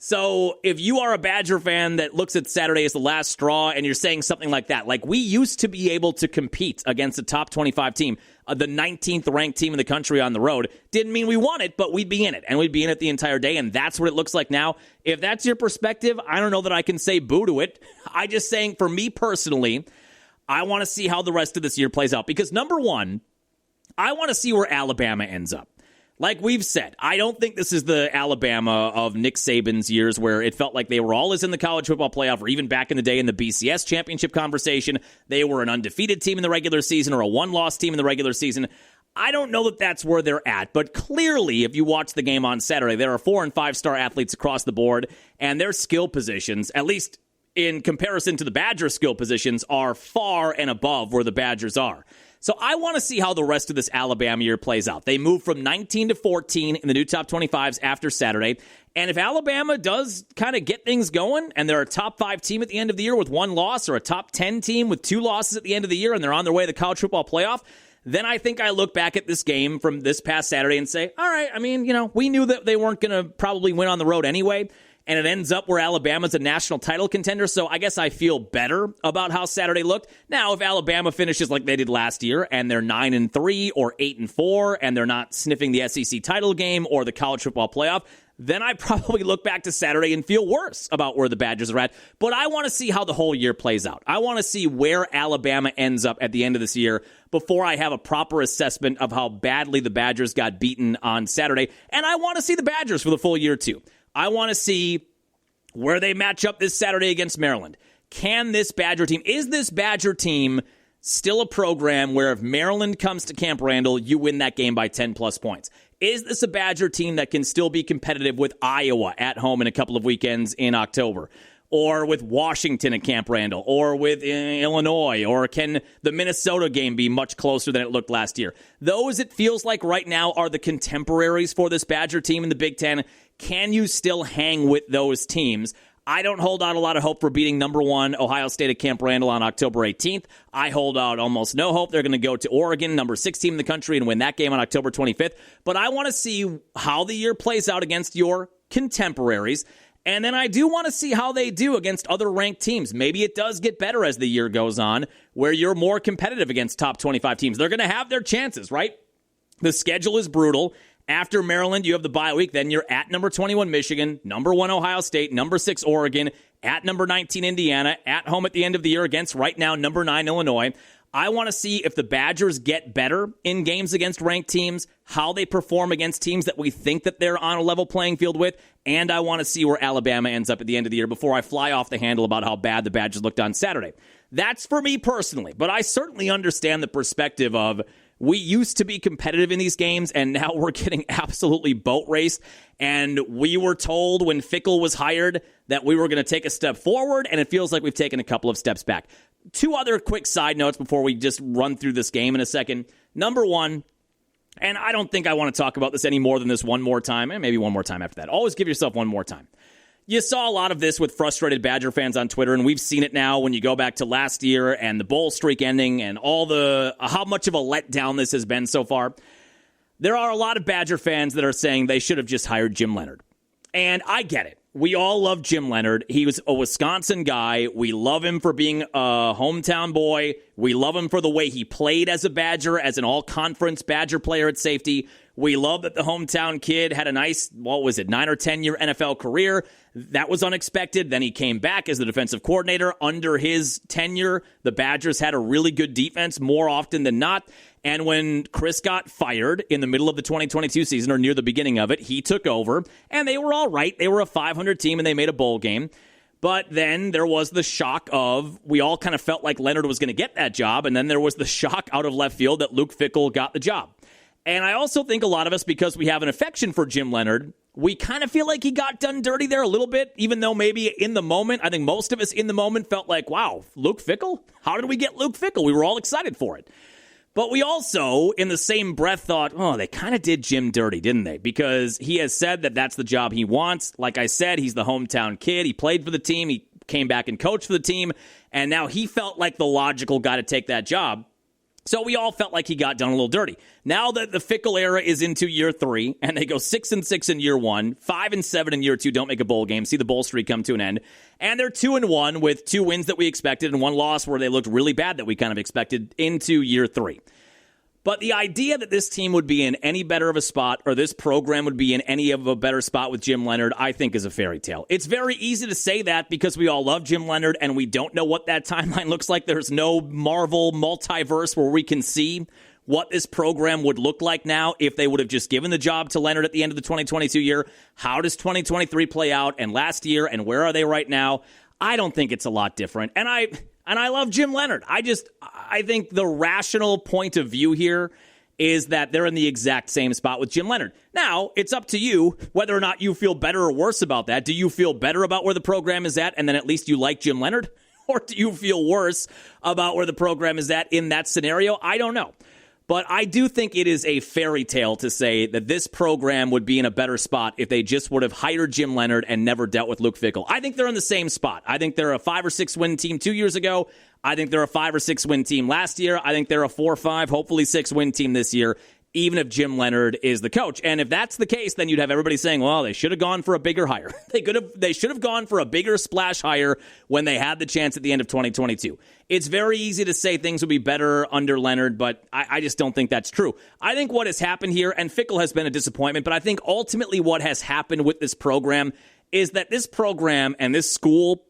Speaker 1: So if you are a Badger fan that looks at Saturday as the last straw and you're saying something like that, like we used to be able to compete against a top 25 team, the 19th ranked team in the country on the road, didn't mean we won it, but we'd be in it, and we'd be in it the entire day, and that's what it looks like now. If that's your perspective, I don't know that I can say boo to it. I just saying, for me personally, I want to see how the rest of this year plays out, because number one, I want to see where Alabama ends up. Like we've said, I don't think this is the Alabama of Nick Saban's years where it felt like they were always in the college football playoff, or even back in the day in the BCS championship conversation, they were an undefeated team in the regular season or a one-loss team in the regular season. I don't know that that's where they're at, but clearly, if you watch the game on Saturday, there are 4- and 5-star athletes across the board, and their skill positions, at least in comparison to the Badger skill positions, are far and above where the Badgers are. So I want to see how the rest of this Alabama year plays out. They moved from 19 to 14 in the new top 25s after Saturday. And if Alabama does kind of get things going and they're a top 5 team at the end of the year with 1 loss, or a top 10 team with 2 losses at the end of the year, and they're on their way to the college football playoff, then I think I look back at this game from this past Saturday and say, all right, I mean, we knew that they weren't going to probably win on the road anyway. And it ends up where Alabama's a national title contender, so I guess I feel better about how Saturday looked. Now, if Alabama finishes like they did last year, and they're 9-3 or 8-4, and they're not sniffing the SEC title game or the college football playoff, then I probably look back to Saturday and feel worse about where the Badgers are at. But I want to see how the whole year plays out. I want to see where Alabama ends up at the end of this year before I have a proper assessment of how badly the Badgers got beaten on Saturday. And I want to see the Badgers for the full year, too. I want to see where they match up this Saturday against Maryland. Is this Badger team still a program where if Maryland comes to Camp Randall, you win that game by 10-plus points? Is this a Badger team that can still be competitive with Iowa at home in a couple of weekends in October? Or with Washington at Camp Randall? Or with Illinois? Or can the Minnesota game be much closer than it looked last year? Those, it feels like right now, are the contemporaries for this Badger team in the Big Ten. Can you still hang with those teams? I don't hold out a lot of hope for beating number 1 Ohio State at Camp Randall on October 18th. I hold out almost no hope they're going to go to Oregon, number 6 team in the country, and win that game on October 25th. But I want to see how the year plays out against your contemporaries. And then I do want to see how they do against other ranked teams. Maybe it does get better as the year goes on, where you're more competitive against top 25 teams. They're going to have their chances, right? The schedule is brutal. After Maryland, you have the bye week. Then you're at number 21 Michigan, number 1 Ohio State, number 6 Oregon, at number 19 Indiana, at home at the end of the year against right now number 9 Illinois. I want to see if the Badgers get better in games against ranked teams, how they perform against teams that we think that they're on a level playing field with, and I want to see where Alabama ends up at the end of the year before I fly off the handle about how bad the Badgers looked on Saturday. That's for me personally, but I certainly understand the perspective of we used to be competitive in these games, and now we're getting absolutely boat raced. And we were told when Fickell was hired that we were going to take a step forward, and it feels like we've taken a couple of steps back. 2 other quick side notes before we just run through this game in a second. Number 1, and I don't think I want to talk about this any more than this one more time, and maybe one more time after that. Always give yourself one more time. You saw a lot of this with frustrated Badger fans on Twitter, and we've seen it now when you go back to last year and the bowl streak ending and all the how much of a letdown this has been so far. There are a lot of Badger fans that are saying they should have just hired Jim Leonhard. And I get it. We all love Jim Leonhard. He was a Wisconsin guy. We love him for being a hometown boy. We love him for the way he played as a Badger, as an all-conference Badger player at safety. We love that the hometown kid had a nice, 9 or 10-year NFL career. That was unexpected. Then he came back as the defensive coordinator. Under his tenure, the Badgers had a really good defense more often than not. And when Chris got fired in the middle of the 2022 season, or near the beginning of it, he took over, and they were all right. They were a 500 team, and they made a bowl game. But then there was the shock of, we all kind of felt like Leonhard was going to get that job, and then there was the shock out of left field that Luke Fickell got the job. And I also think a lot of us, because we have an affection for Jim Leonhard, we kind of feel like he got done dirty there a little bit, even though maybe in the moment, I think most of us in the moment felt like, wow, Luke Fickell? How did we get Luke Fickell? We were all excited for it. But we also, in the same breath, thought, oh, they kind of did Jim dirty, didn't they? Because he has said that that's the job he wants. Like I said, he's the hometown kid. He played for the team. He came back and coached for the team. And now he felt like the logical guy to take that job. So we all felt like he got done a little dirty. Now that the Fickell era is into year 3, and they go 6-6 in year 1, 5-7 in year 2, don't make a bowl game, see the bowl streak come to an end, and they're 2-1 with 2 wins that we expected and 1 loss where they looked really bad that we kind of expected into year 3. But the idea that this team would be in any better of a spot, or this program would be in any of a better spot with Jim Leonard, I think is a fairy tale. It's very easy to say that because we all love Jim Leonard and we don't know what that timeline looks like. There's no Marvel multiverse where we can see what this program would look like now if they would have just given the job to Leonard at the end of the 2022 year. How does 2023 play out, and last year, and where are they right now? I don't think it's a lot different. And I love Jim Leonard. I think the rational point of view here is that they're in the exact same spot with Jim Leonard. Now, it's up to you whether or not you feel better or worse about that. Do you feel better about where the program is at, and then at least you like Jim Leonard? Or do you feel worse about where the program is at in that scenario? I don't know. But I do think it is a fairy tale to say that this program would be in a better spot if they just would have hired Jim Leonard and never dealt with Luke Fickell. I think they're in the same spot. I think they're a 5 or 6 win team 2 years ago. I think they're a 5 or 6 win team last year. I think they're a 4 or 5, hopefully 6 win team this year, even if Jim Leonard is the coach. And if that's the case, then you'd have everybody saying, well, they should have gone for a bigger hire. They should have gone for a bigger splash hire when they had the chance at the end of 2022. It's very easy to say things would be better under Leonard, but I just don't think that's true. I think what has happened here, and Fickell has been a disappointment, but I think ultimately what has happened with this program is that this program and this school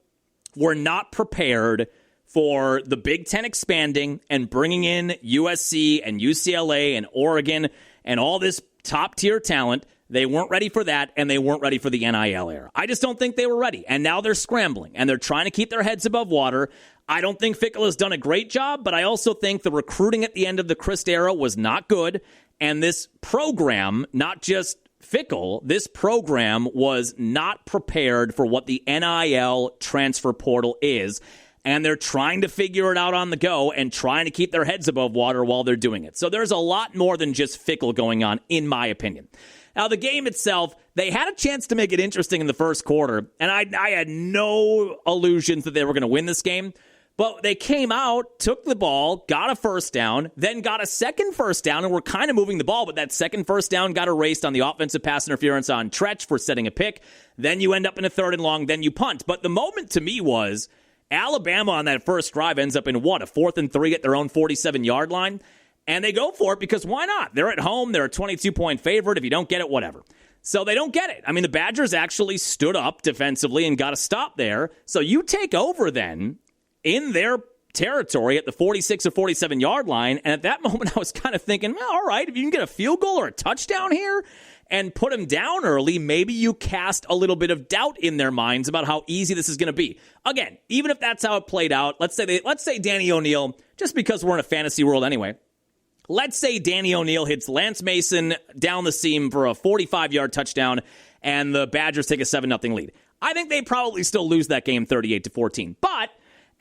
Speaker 1: were not prepared for the Big Ten expanding and bringing in USC and UCLA and Oregon and all this top-tier talent. They weren't ready for that, and they weren't ready for the NIL era. I just don't think they were ready, and now they're scrambling, and they're trying to keep their heads above water. I don't think Fickell has done a great job, but I also think the recruiting at the end of the Christ era was not good, and this program, not just Fickell, this program was not prepared for what the NIL transfer portal is, and they're trying to figure it out on the go and trying to keep their heads above water while they're doing it. So there's a lot more than just Fickell going on, in my opinion. Now, the game itself, they had a chance to make it interesting in the first quarter, and I had no illusions that they were going to win this game. But they came out, took the ball, got a first down, then got a second first down, and were kind of moving the ball, but that second first down got erased on the offensive pass interference on Tretch for setting a pick. Then you end up in a 3rd and long, then you punt. But the moment to me was Alabama on that first drive ends up in, a 4th and 3 at their own 47-yard line. And they go for it because why not? They're at home. They're a 22-point favorite. If you don't get it, whatever. So they don't get it. I mean, the Badgers actually stood up defensively and got a stop there. So you take over then in their territory at the 46 or 47-yard line. And at that moment, I was kind of thinking, well, all right, if you can get a field goal or a touchdown here and put them down early, maybe you cast a little bit of doubt in their minds about how easy this is going to be. Again, even if that's how it played out, let's say Danny O'Neal, just because we're in a fantasy world anyway, let's say Danny O'Neal hits Lance Mason down the seam for a 45-yard touchdown, and the Badgers take a 7-0 lead. I think they probably still lose that game 38-14. But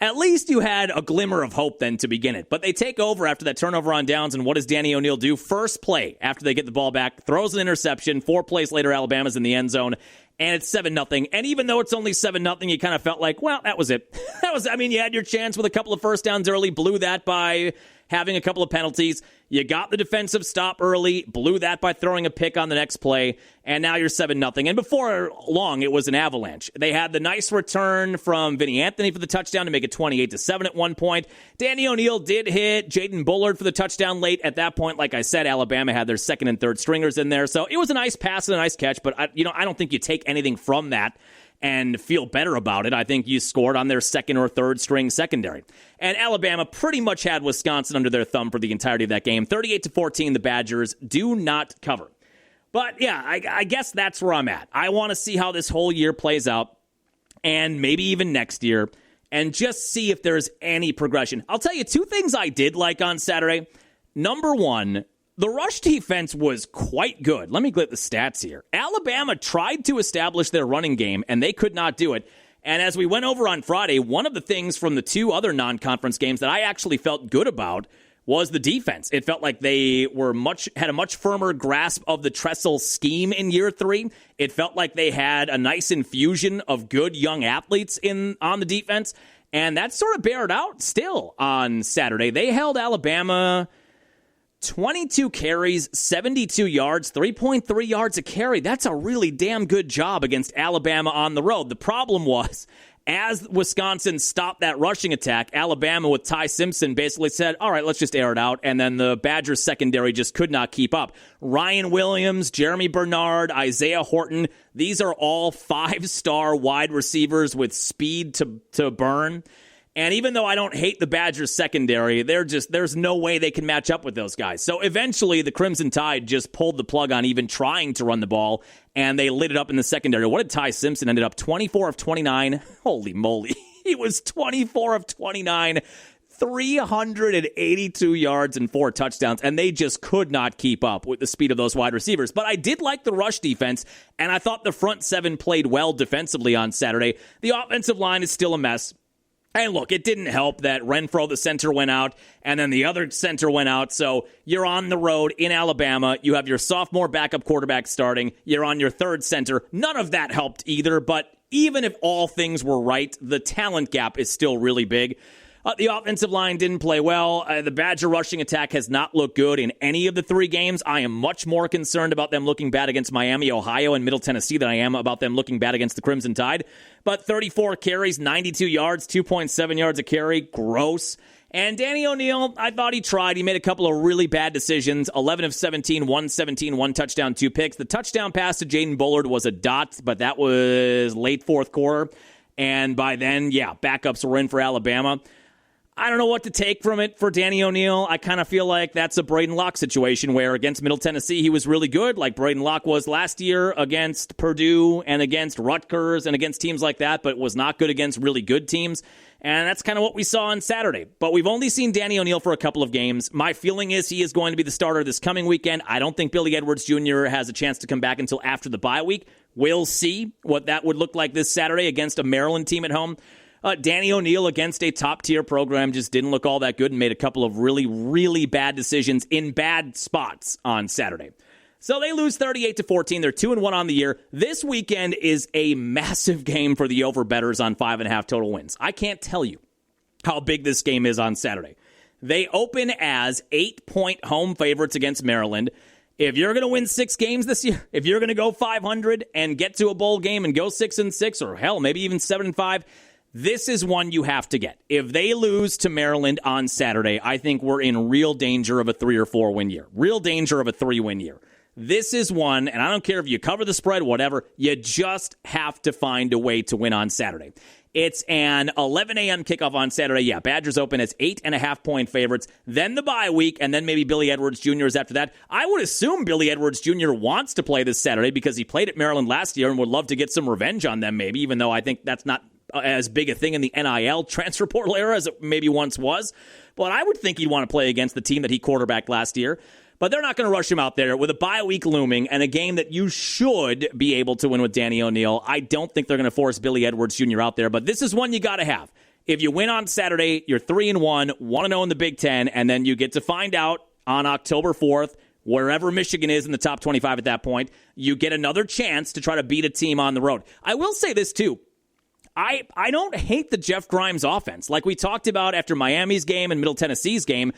Speaker 1: at least you had a glimmer of hope then to begin it. But they take over after that turnover on downs, and what does Danny O'Neal do? First play after they get the ball back, throws an interception. 4 plays later, Alabama's in the end zone, and it's 7-0. And even though it's only 7-0, you kind of felt like, well, that was it. You had your chance with a couple of first downs early, blew that by having a couple of penalties. You got the defensive stop early, blew that by throwing a pick on the next play, and now you're 7-0. And before long, it was an avalanche. They had the nice return from Vinny Anthony for the touchdown to make it 28-7 at one point. Danny O'Neal did hit Jaden Bullard for the touchdown late. At that point, like I said, Alabama had their 2nd and 3rd stringers in there. So it was a nice pass and a nice catch, but I don't think you take anything from that and feel better about it. I think you scored on their 2nd or 3rd string secondary. And Alabama pretty much had Wisconsin under their thumb for the entirety of that game. 38-14, the Badgers do not cover. But yeah, I guess that's where I'm at. I want to see how this whole year plays out, and maybe even next year, and just see if there's any progression. I'll tell you 2 things I did like on Saturday. Number 1, the rush defense was quite good. Let me get the stats here. Alabama tried to establish their running game, and they could not do it. And as we went over on Friday, one of the things from the 2 other non-conference games that I actually felt good about was the defense. It felt like they had a much firmer grasp of the Tressel scheme in year 3. It felt like they had a nice infusion of good young athletes on the defense, and that sort of bared out still on Saturday. They held Alabama 22 carries, 72 yards, 3.3 yards a carry. That's a really damn good job against Alabama on the road. The problem was, as Wisconsin stopped that rushing attack, Alabama with Ty Simpson basically said, all right, let's just air it out. And then the Badgers secondary just could not keep up. Ryan Williams, Jeremy Bernard, Isaiah Horton, these are all 5-star wide receivers with speed to burn. And even though I don't hate the Badgers secondary, there's no way they can match up with those guys. So eventually the Crimson Tide just pulled the plug on even trying to run the ball, and they lit it up in the secondary. What did Ty Simpson ended up? 24 of 29. Holy moly. He was 24 of 29, 382 yards and 4 touchdowns, and they just could not keep up with the speed of those wide receivers. But I did like the rush defense, and I thought the front 7 played well defensively on Saturday. The offensive line is still a mess. And look, it didn't help that Renfro, the center, went out, and then the other center went out. So you're on the road in Alabama. You have your sophomore backup quarterback starting. You're on your third center. None of that helped either, but even if all things were right, the talent gap is still really big. The offensive line didn't play well. The Badger rushing attack has not looked good in any of the 3 games. I am much more concerned about them looking bad against Miami, Ohio, and Middle Tennessee than I am about them looking bad against the Crimson Tide. But 34 carries, 92 yards, 2.7 yards a carry. Gross. And Danny O'Neal, I thought he tried. He made a couple of really bad decisions. 11 of 17, 117, 1 touchdown, 2 picks. The touchdown pass to Jaden Bullard was a dot, but that was late fourth quarter. And by then, backups were in for Alabama. I don't know what to take from it for Danny O'Neal. I kind of feel like that's a Braden Locke situation where against Middle Tennessee he was really good, like Braden Locke was last year against Purdue and against Rutgers and against teams like that, but was not good against really good teams. And that's kind of what we saw on Saturday. But we've only seen Danny O'Neal for a couple of games. My feeling is he is going to be the starter this coming weekend. I don't think Billy Edwards Jr. has a chance to come back until after the bye week. We'll see what that would look like this Saturday against a Maryland team at home. Danny O'Neal against a top-tier program just didn't look all that good and made a couple of really, really bad decisions in bad spots on Saturday. So they lose 38-14. They're 2-1 on the year. This weekend is a massive game for the over-bettors on 5.5 total wins. I can't tell you how big this game is on Saturday. They open as 8-point home favorites against Maryland. If you're going to win 6 games this year, if you're going to go 500 and get to a bowl game and go 6-6, or hell, maybe even 7-5, this is one you have to get. If they lose to Maryland on Saturday, I think we're in real danger of a 3 or 4 win year. Real danger of a 3-win year. This is one, and I don't care if you cover the spread, whatever, you just have to find a way to win on Saturday. It's an 11 a.m. kickoff on Saturday. Badgers open as 8.5-point favorites. Then the bye week, and then maybe Billy Edwards Jr. is after that. I would assume Billy Edwards Jr. wants to play this Saturday because he played at Maryland last year and would love to get some revenge on them maybe, even though I think that's not as big a thing in the NIL transfer portal era as it maybe once was. But I would think he'd want to play against the team that he quarterbacked last year. But they're not going to rush him out there with a bye week looming and a game that you should be able to win with Danny O'Neal. I don't think they're going to force Billy Edwards Jr. out there, but this is one you got to have. If you win on Saturday, you're 3-1, 1-0 in the Big Ten, and then you get to find out on October 4th, wherever Michigan is in the top 25 at that point, you get another chance to try to beat a team on the road. I will say this, too. I don't hate the Jeff Grimes offense. Like we talked about after Miami's game and Middle Tennessee's game,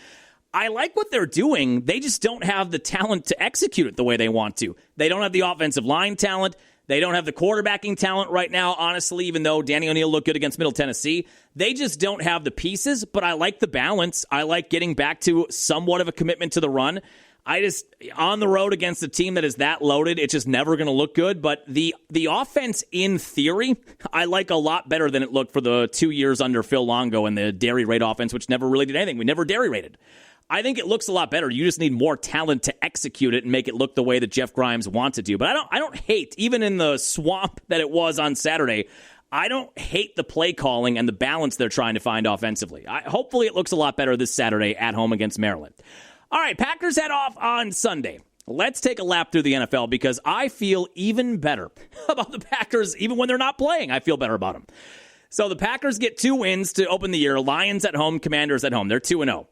Speaker 1: I like what they're doing. They just don't have the talent to execute it the way they want to. They don't have the offensive line talent. They don't have the quarterbacking talent right now, honestly, even though Danny O'Neal looked good against Middle Tennessee. They just don't have the pieces, but I like the balance. I like getting back to somewhat of a commitment to the run. On the road against a team that is that loaded, it's just never going to look good. But the offense, in theory, I like a lot better than it looked for the 2 years under Phil Longo and the dairy raid offense, which never really did anything. We never dairy raided. I think it looks a lot better. You just need more talent to execute it and make it look the way that Jeff Grimes wants it to. But I don't hate, even in the swamp that it was on Saturday, I don't hate the play calling and the balance they're trying to find offensively. Hopefully it looks a lot better this Saturday at home against Maryland. All right, Packers head off on Sunday. Let's take a lap through the NFL because I feel even better about the Packers. Even when they're not playing, I feel better about them. So the Packers get 2 wins to open the year. Lions at home, Commanders at home. They're 2-0.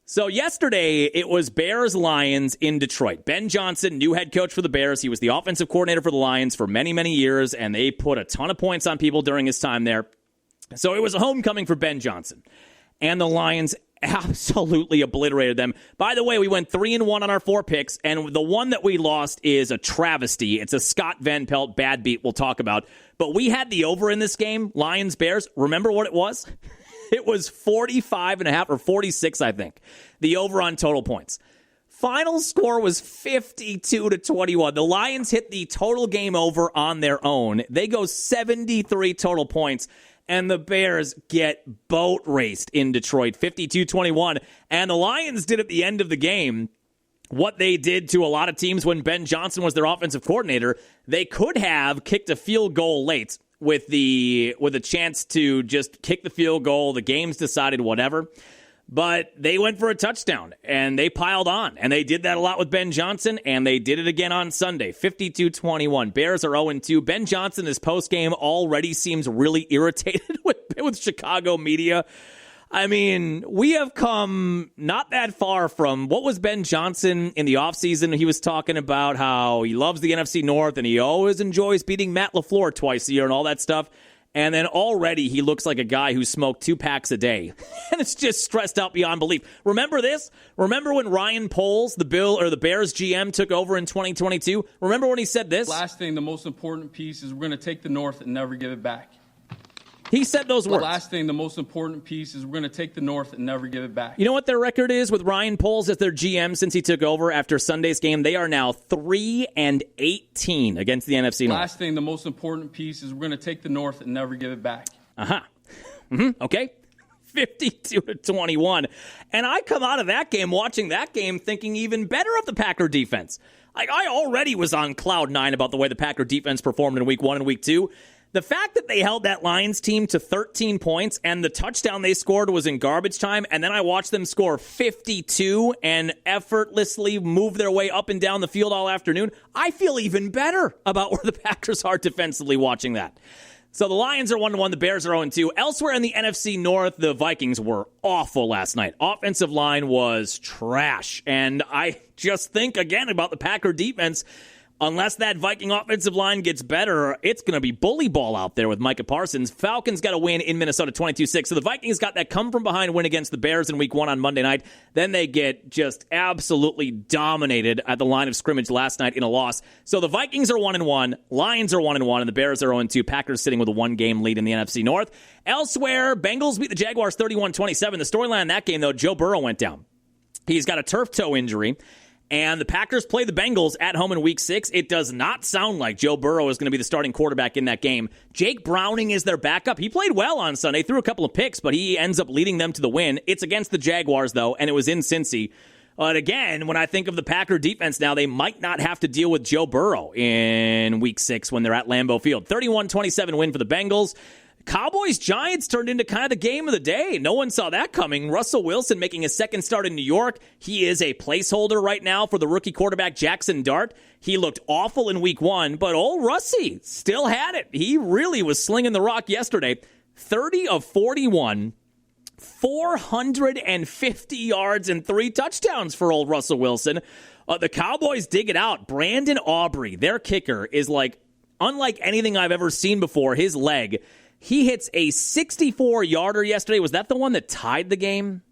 Speaker 1: So yesterday, it was Bears-Lions in Detroit. Ben Johnson, new head coach for the Bears. He was the offensive coordinator for the Lions for many, many years, and they put a ton of points on people during his time there. So it was a homecoming for Ben Johnson. And the Lions absolutely obliterated them. By the way, we went 3-1 on our 4 picks, and the one that we lost is a travesty. It's a Scott Van Pelt bad beat we'll talk about. But we had the over in this game, Lions-Bears. Remember what it was? It was 45.5 or 46, I think. The over on total points. Final score was 52-21. The Lions hit the total game over on their own. They go 73 total points, and the Bears get boat raced in Detroit, 52-21. And the Lions did at the end of the game what they did to a lot of teams when Ben Johnson was their offensive coordinator. They could have kicked a field goal late with a chance to just kick the field goal. The game's decided, whatever. But they went for a touchdown, and they piled on. And they did that a lot with Ben Johnson, and they did it again on Sunday, 52-21. Bears are 0-2. Ben Johnson, his postgame, already seems really irritated with Chicago media. I mean, we have come not that far from what was Ben Johnson in the offseason. He was talking about how he loves the NFC North and he always enjoys beating Matt LaFleur twice a year and all that stuff. And then already he looks like a guy who smoked 2 packs a day. And it's just stressed out beyond belief. Remember this? Remember when Ryan Poles, the Bears GM, took over in 2022? Remember when he said this?
Speaker 9: Last thing, the most important piece is we're going to take the North and never give it back.
Speaker 1: He said those words.
Speaker 9: The last thing, the most important piece is we're going to take the North and never give it back.
Speaker 1: You know what their record is with Ryan Poles as their GM since he took over after Sunday's game? They are now 3-18 against the NFC North.
Speaker 9: Last thing, the most important piece is we're going to take the North and never give it back.
Speaker 1: Okay. 52-21. And I come out of that game, watching that game, thinking even better of the Packer defense. I already was on cloud 9 about the way the Packer defense performed in week 1 and week 2. The fact that they held that Lions team to 13 points and the touchdown they scored was in garbage time, and then I watched them score 52 and effortlessly move their way up and down the field all afternoon, I feel even better about where the Packers are defensively watching that. So the Lions are 1-1, the Bears are 0-2. Elsewhere in the NFC North, the Vikings were awful last night. Offensive line was trash, and I just think, again, about the Packer defense. Unless that Viking offensive line gets better, it's going to be bully ball out there with Micah Parsons. Falcons got a win in Minnesota 22-6. So the Vikings got that come-from-behind win against the Bears in week 1 on Monday night. Then they get just absolutely dominated at the line of scrimmage last night in a loss. So the Vikings are 1-1, Lions are 1-1, and the Bears are 0-2. Packers sitting with a 1-game lead in the NFC North. Elsewhere, Bengals beat the Jaguars 31-27. The storyline in that game, though, Joe Burrow went down. He's got a turf toe injury. And the Packers play the Bengals at home in Week 6. It does not sound like Joe Burrow is going to be the starting quarterback in that game. Jake Browning is their backup. He played well on Sunday, threw a couple of picks, but he ends up leading them to the win. It's against the Jaguars, though, and it was in Cincy. But again, when I think of the Packer defense now, they might not have to deal with Joe Burrow in Week 6 when they're at Lambeau Field. 31-27 win for the Bengals. Cowboys-Giants turned into kind of the game of the day. No one saw that coming. Russell Wilson making his second start in New York. He is a placeholder right now for the rookie quarterback Jackson Dart. He looked awful in week 1, but old Russie still had it. He really was slinging the rock yesterday. 30 of 41, 450 yards and 3 touchdowns for old Russell Wilson. The Cowboys dig it out. Brandon Aubrey, their kicker, is unlike anything I've ever seen before. His leg, he hits a 64-yarder yesterday. Was that the one that tied the game?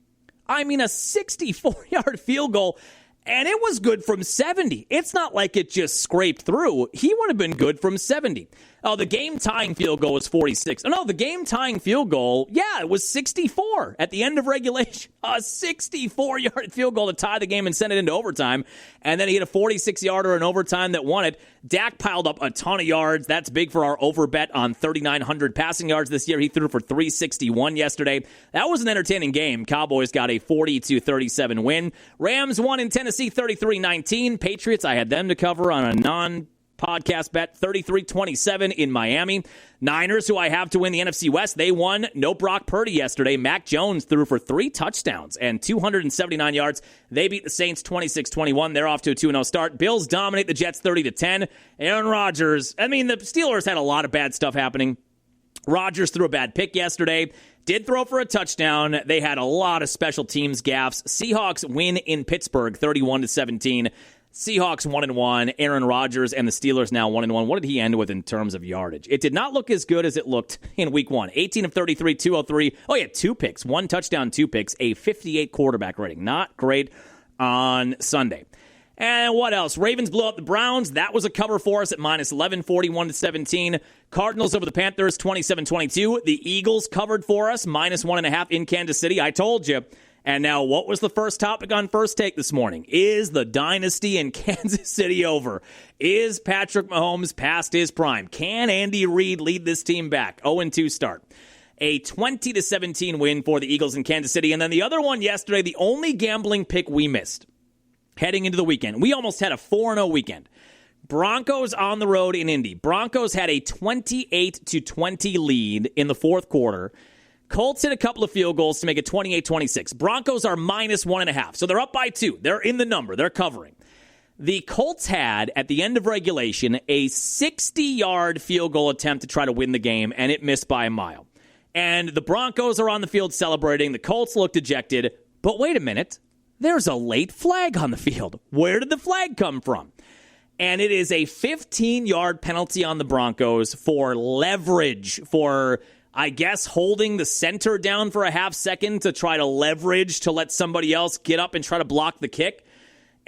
Speaker 1: I mean, a 64-yard field goal, and it was good from 70. It's not like it just scraped through. He would have been good from 70. Oh, the game-tying field goal was 46. Oh, no, the game-tying field goal, yeah, it was 64 at the end of regulation. A 64-yard field goal to tie the game and send it into overtime. And then he hit a 46-yarder in overtime that won it. Dak piled up a ton of yards. That's big for our over bet on 3,900 passing yards this year. He threw for 361 yesterday. That was an entertaining game. Cowboys got a 40-37 win. Rams won in Tennessee 33-19. Patriots, I had them to cover on a non-podcast bet, 33-27 in Miami. Niners, who I have to win the NFC West, they won. No Brock Purdy yesterday. Mac Jones threw for 3 touchdowns and 279 yards. They beat the Saints 26-21. They're off to a 2-0 start. Bills dominate the Jets 30-10. Aaron Rodgers, I mean, the Steelers had a lot of bad stuff happening. Rodgers threw a bad pick yesterday. did throw for a touchdown. They had a lot of special teams gaffes. Seahawks win in Pittsburgh 31-17. Seahawks 1-1. Aaron Rodgers and the Steelers now 1-1. What did he end with in terms of yardage? It did not look as good as it looked in week 1. 18 of 33, 203. Oh, yeah, 2 picks. 1 touchdown, 2 picks. A 58 quarterback rating. Not great on Sunday. And what else? Ravens blew out the Browns. That was a cover for us at -11, 41-17. Cardinals over the Panthers, 27-22. The Eagles covered for us, -1.5 in Kansas City. I told you. And now, what was the first topic on First Take this morning? Is the dynasty in Kansas City over? Is Patrick Mahomes past his prime? Can Andy Reid lead this team back? 0-2 start. A 20-17 win for the Eagles in Kansas City. And then the other one yesterday, the only gambling pick we missed heading into the weekend. We almost had a 4-0 weekend. Broncos on the road in Indy. Broncos had a 28-20 lead in the fourth quarter. Colts hit a couple of field goals to make it 28-26. Broncos are -1.5, so they're up by 2. They're in the number. They're covering. The Colts had, at the end of regulation, a 60-yard field goal attempt to try to win the game, and it missed by a mile. And the Broncos are on the field celebrating. The Colts look dejected. But wait a minute. There's a late flag on the field. Where did the flag come from? And it is a 15-yard penalty on the Broncos for leverage, for, I guess, holding the center down for a half second to try to leverage to let somebody else get up and try to block the kick.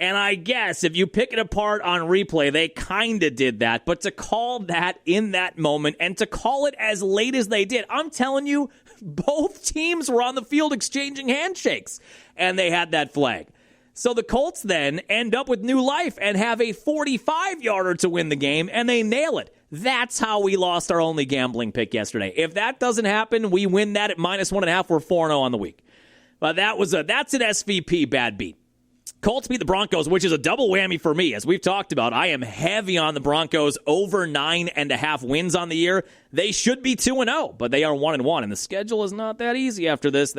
Speaker 1: And I guess if you pick it apart on replay, they kind of did that. But to call that in that moment and to call it as late as they did, I'm telling you, both teams were on the field exchanging handshakes. And they had that flag. So the Colts then end up with new life and have a 45-yarder to win the game, and they nail it. That's how we lost our only gambling pick yesterday. If that doesn't happen, we win that at -1.5. We're 4-0 on the week. But that's an SVP bad beat. Colts beat the Broncos, which is a double whammy for me. As we've talked about, I am heavy on the Broncos, over 9.5 wins on the year. They should be 2-0, but they are 1-1, and the schedule is not that easy after this.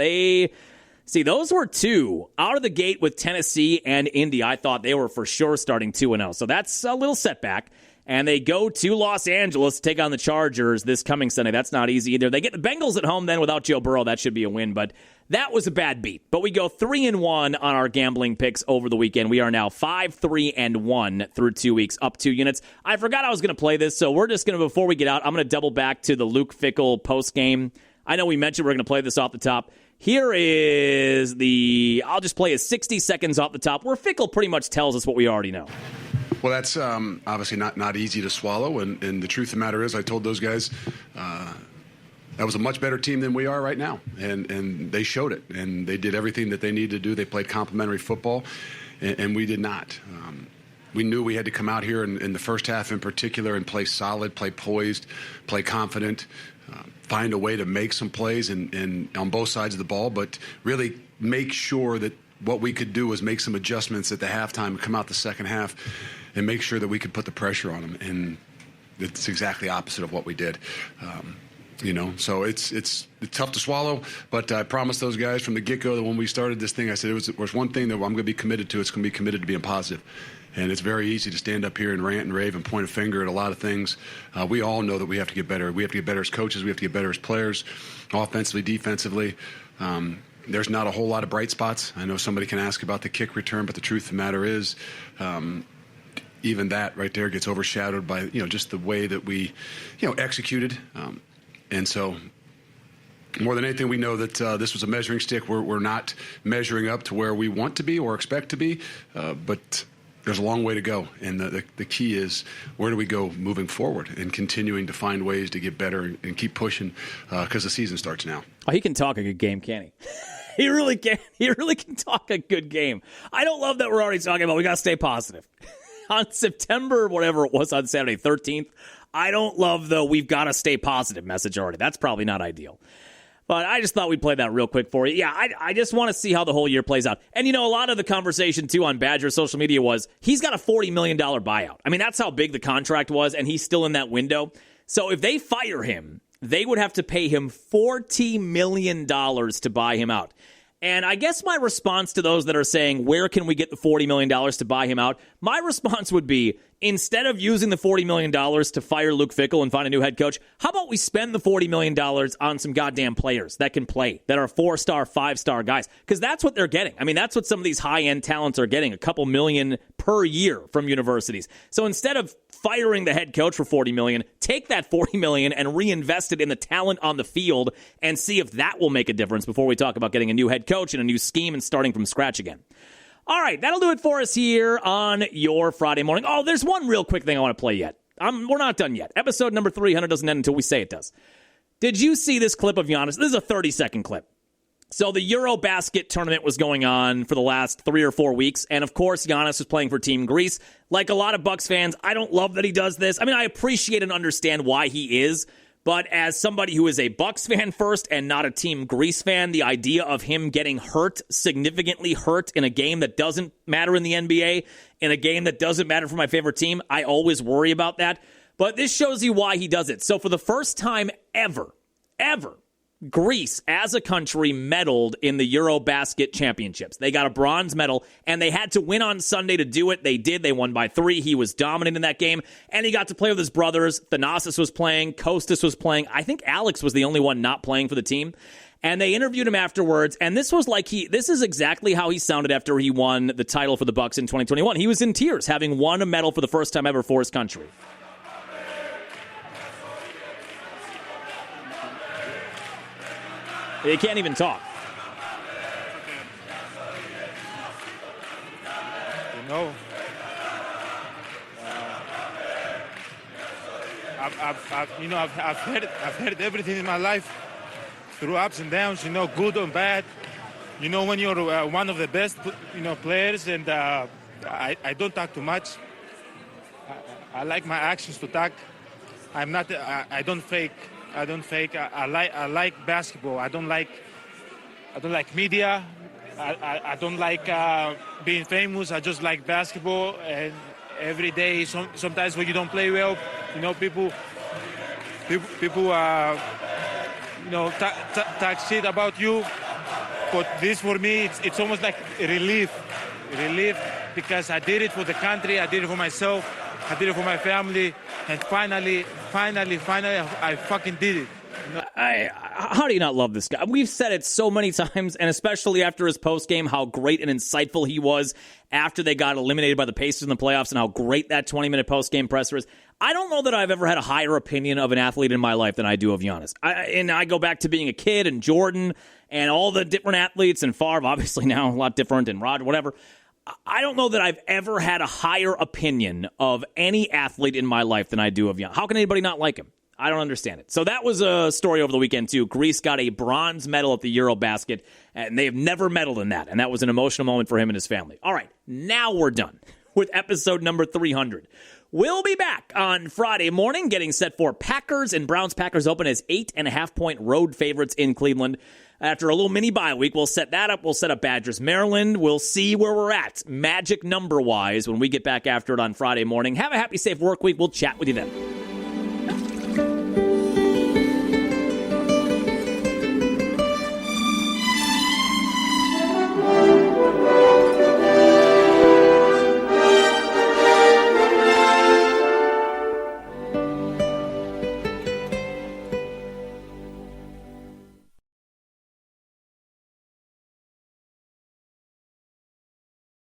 Speaker 1: See, those were 2 out of the gate with Tennessee and Indy. I thought they were for sure starting 2-0, so that's a little setback. And they go to Los Angeles to take on the Chargers this coming Sunday. That's not easy either. They get the Bengals at home then without Joe Burrow. That should be a win, but that was a bad beat. But we go 3-1 on our gambling picks over the weekend. We are now 5-3-1 through 2 weeks, up 2 units. I forgot I was going to play this, so we're just going to, before we get out, I'm going to double back to the Luke Fickell postgame. I know we mentioned we're going to play this off the top. Here is I'll just play 60 seconds off the top, where Fickell pretty much tells us what we already know.
Speaker 10: Well, that's obviously not easy to swallow, and the truth of the matter is I told those guys that was a much better team than we are right now, and they showed it, and they did everything that they needed to do. They played complementary football, and we did not. We knew we had to come out here in the first half in particular and play solid, play poised, play confident, find a way to make some plays and on both sides of the ball, but really make sure that what we could do was make some adjustments at the halftime, come out the second half, and make sure that we could put the pressure on them. And it's exactly opposite of what we did. So it's tough to swallow, but I promised those guys from the get-go that when we started this thing, I said it was one thing that I'm going to be committed to. It's going to be committed to being positive. And it's very easy to stand up here and rant and rave and point a finger at a lot of things. We all know that we have to get better. We have to get better as coaches. We have to get better as players, offensively, defensively. There's not a whole lot of bright spots. I know somebody can ask about the kick return, but the truth of the matter is even that right there gets overshadowed by just the way that we executed. And so more than anything, we know that this was a measuring stick. We're not measuring up to where we want to be or expect to be, but there's a long way to go. And the key is, where do we go moving forward and continuing to find ways to get better and keep pushing because the season starts now.
Speaker 1: Oh, he can talk a good game, can't he? He really can. He really can talk a good game. I don't love that we're already talking about we got to stay positive. On September, whatever it was on Saturday, 13th, I don't love the we've got to stay positive message already. That's probably not ideal. But I just thought we'd play that real quick for you. Yeah, I just want to see how the whole year plays out. And, a lot of the conversation, too, on Badger social media was he's got a $40 million buyout. I mean, that's how big the contract was, and he's still in that window. So if they fire him, they would have to pay him $40 million to buy him out. And I guess my response to those that are saying, where can we get the $40 million to buy him out? My response would be, instead of using the $40 million to fire Luke Fickell and find a new head coach, how about we spend the $40 million on some goddamn players that can play, that are 4-star, 5-star guys? Because that's what they're getting. I mean, that's what some of these high-end talents are getting, a couple million per year from universities. So instead of firing the head coach for $40 million, take that $40 million and reinvest it in the talent on the field and see if that will make a difference before we talk about getting a new head coach and a new scheme and starting from scratch again. All right, that'll do it for us here on your Friday morning. Oh, there's one real quick thing I want to play yet. We're not done yet. Episode number 300 doesn't end until we say it does. Did you see this clip of Giannis? This is a 30-second clip. So the Eurobasket tournament was going on for the last 3 or 4 weeks, and of course Giannis was playing for Team Greece. Like a lot of Bucks fans, I don't love that he does this. I mean, I appreciate and understand why he is, but as somebody who is a Bucks fan first and not a Team Greece fan, the idea of him getting hurt, significantly hurt in a game that doesn't matter in the NBA, in a game that doesn't matter for my favorite team, I always worry about that. But this shows you why he does it. So for the first time ever, Greece, as a country, medaled in the Eurobasket Championships. They got a bronze medal, and they had to win on Sunday to do it. They did. They won by 3. He was dominant in that game, and he got to play with his brothers. Thanasis was playing. Kostas was playing. I think Alex was the only one not playing for the team. And they interviewed him afterwards, and this is exactly how he sounded after he won the title for the Bucks in 2021. He was in tears, having won a medal for the first time ever for his country. He can't even talk.
Speaker 11: I've heard everything in my life through ups and downs, good and bad. When you're one of the best, players, and I don't talk too much. I like my actions to talk. I'm not. I don't fake. I like basketball. I don't like media. I don't like being famous. I just like basketball. And every day, sometimes when you don't play well, people talk shit about you. But this for me, it's almost like a relief, because I did it for the country. I did it for myself. I did it for my family, and finally, I fucking did it.
Speaker 1: How do you not love this guy? We've said it so many times, and especially after his postgame, how great and insightful he was after they got eliminated by the Pacers in the playoffs, and how great that 20-minute postgame presser is. I don't know that I've ever had a higher opinion of an athlete in my life than I do of Giannis. I go back to being a kid, and Jordan, and all the different athletes, and Favre, obviously now a lot different, and Roger, whatever. I don't know that I've ever had a higher opinion of any athlete in my life than I do of Giannis. How can anybody not like him? I don't understand it. So that was a story over the weekend, too. Greece got a bronze medal at the Eurobasket, and they have never medaled in that. And that was an emotional moment for him and his family. All right, now we're done with episode number 300. We'll be back on Friday morning, getting set for Packers and Browns. Packers open as 8.5-point road favorites in Cleveland. After a little mini bye week, we'll set that up. We'll set up Badgers, Maryland. We'll see where we're at, magic number-wise, when we get back after it on Friday morning. Have a happy, safe work week. We'll chat with you then.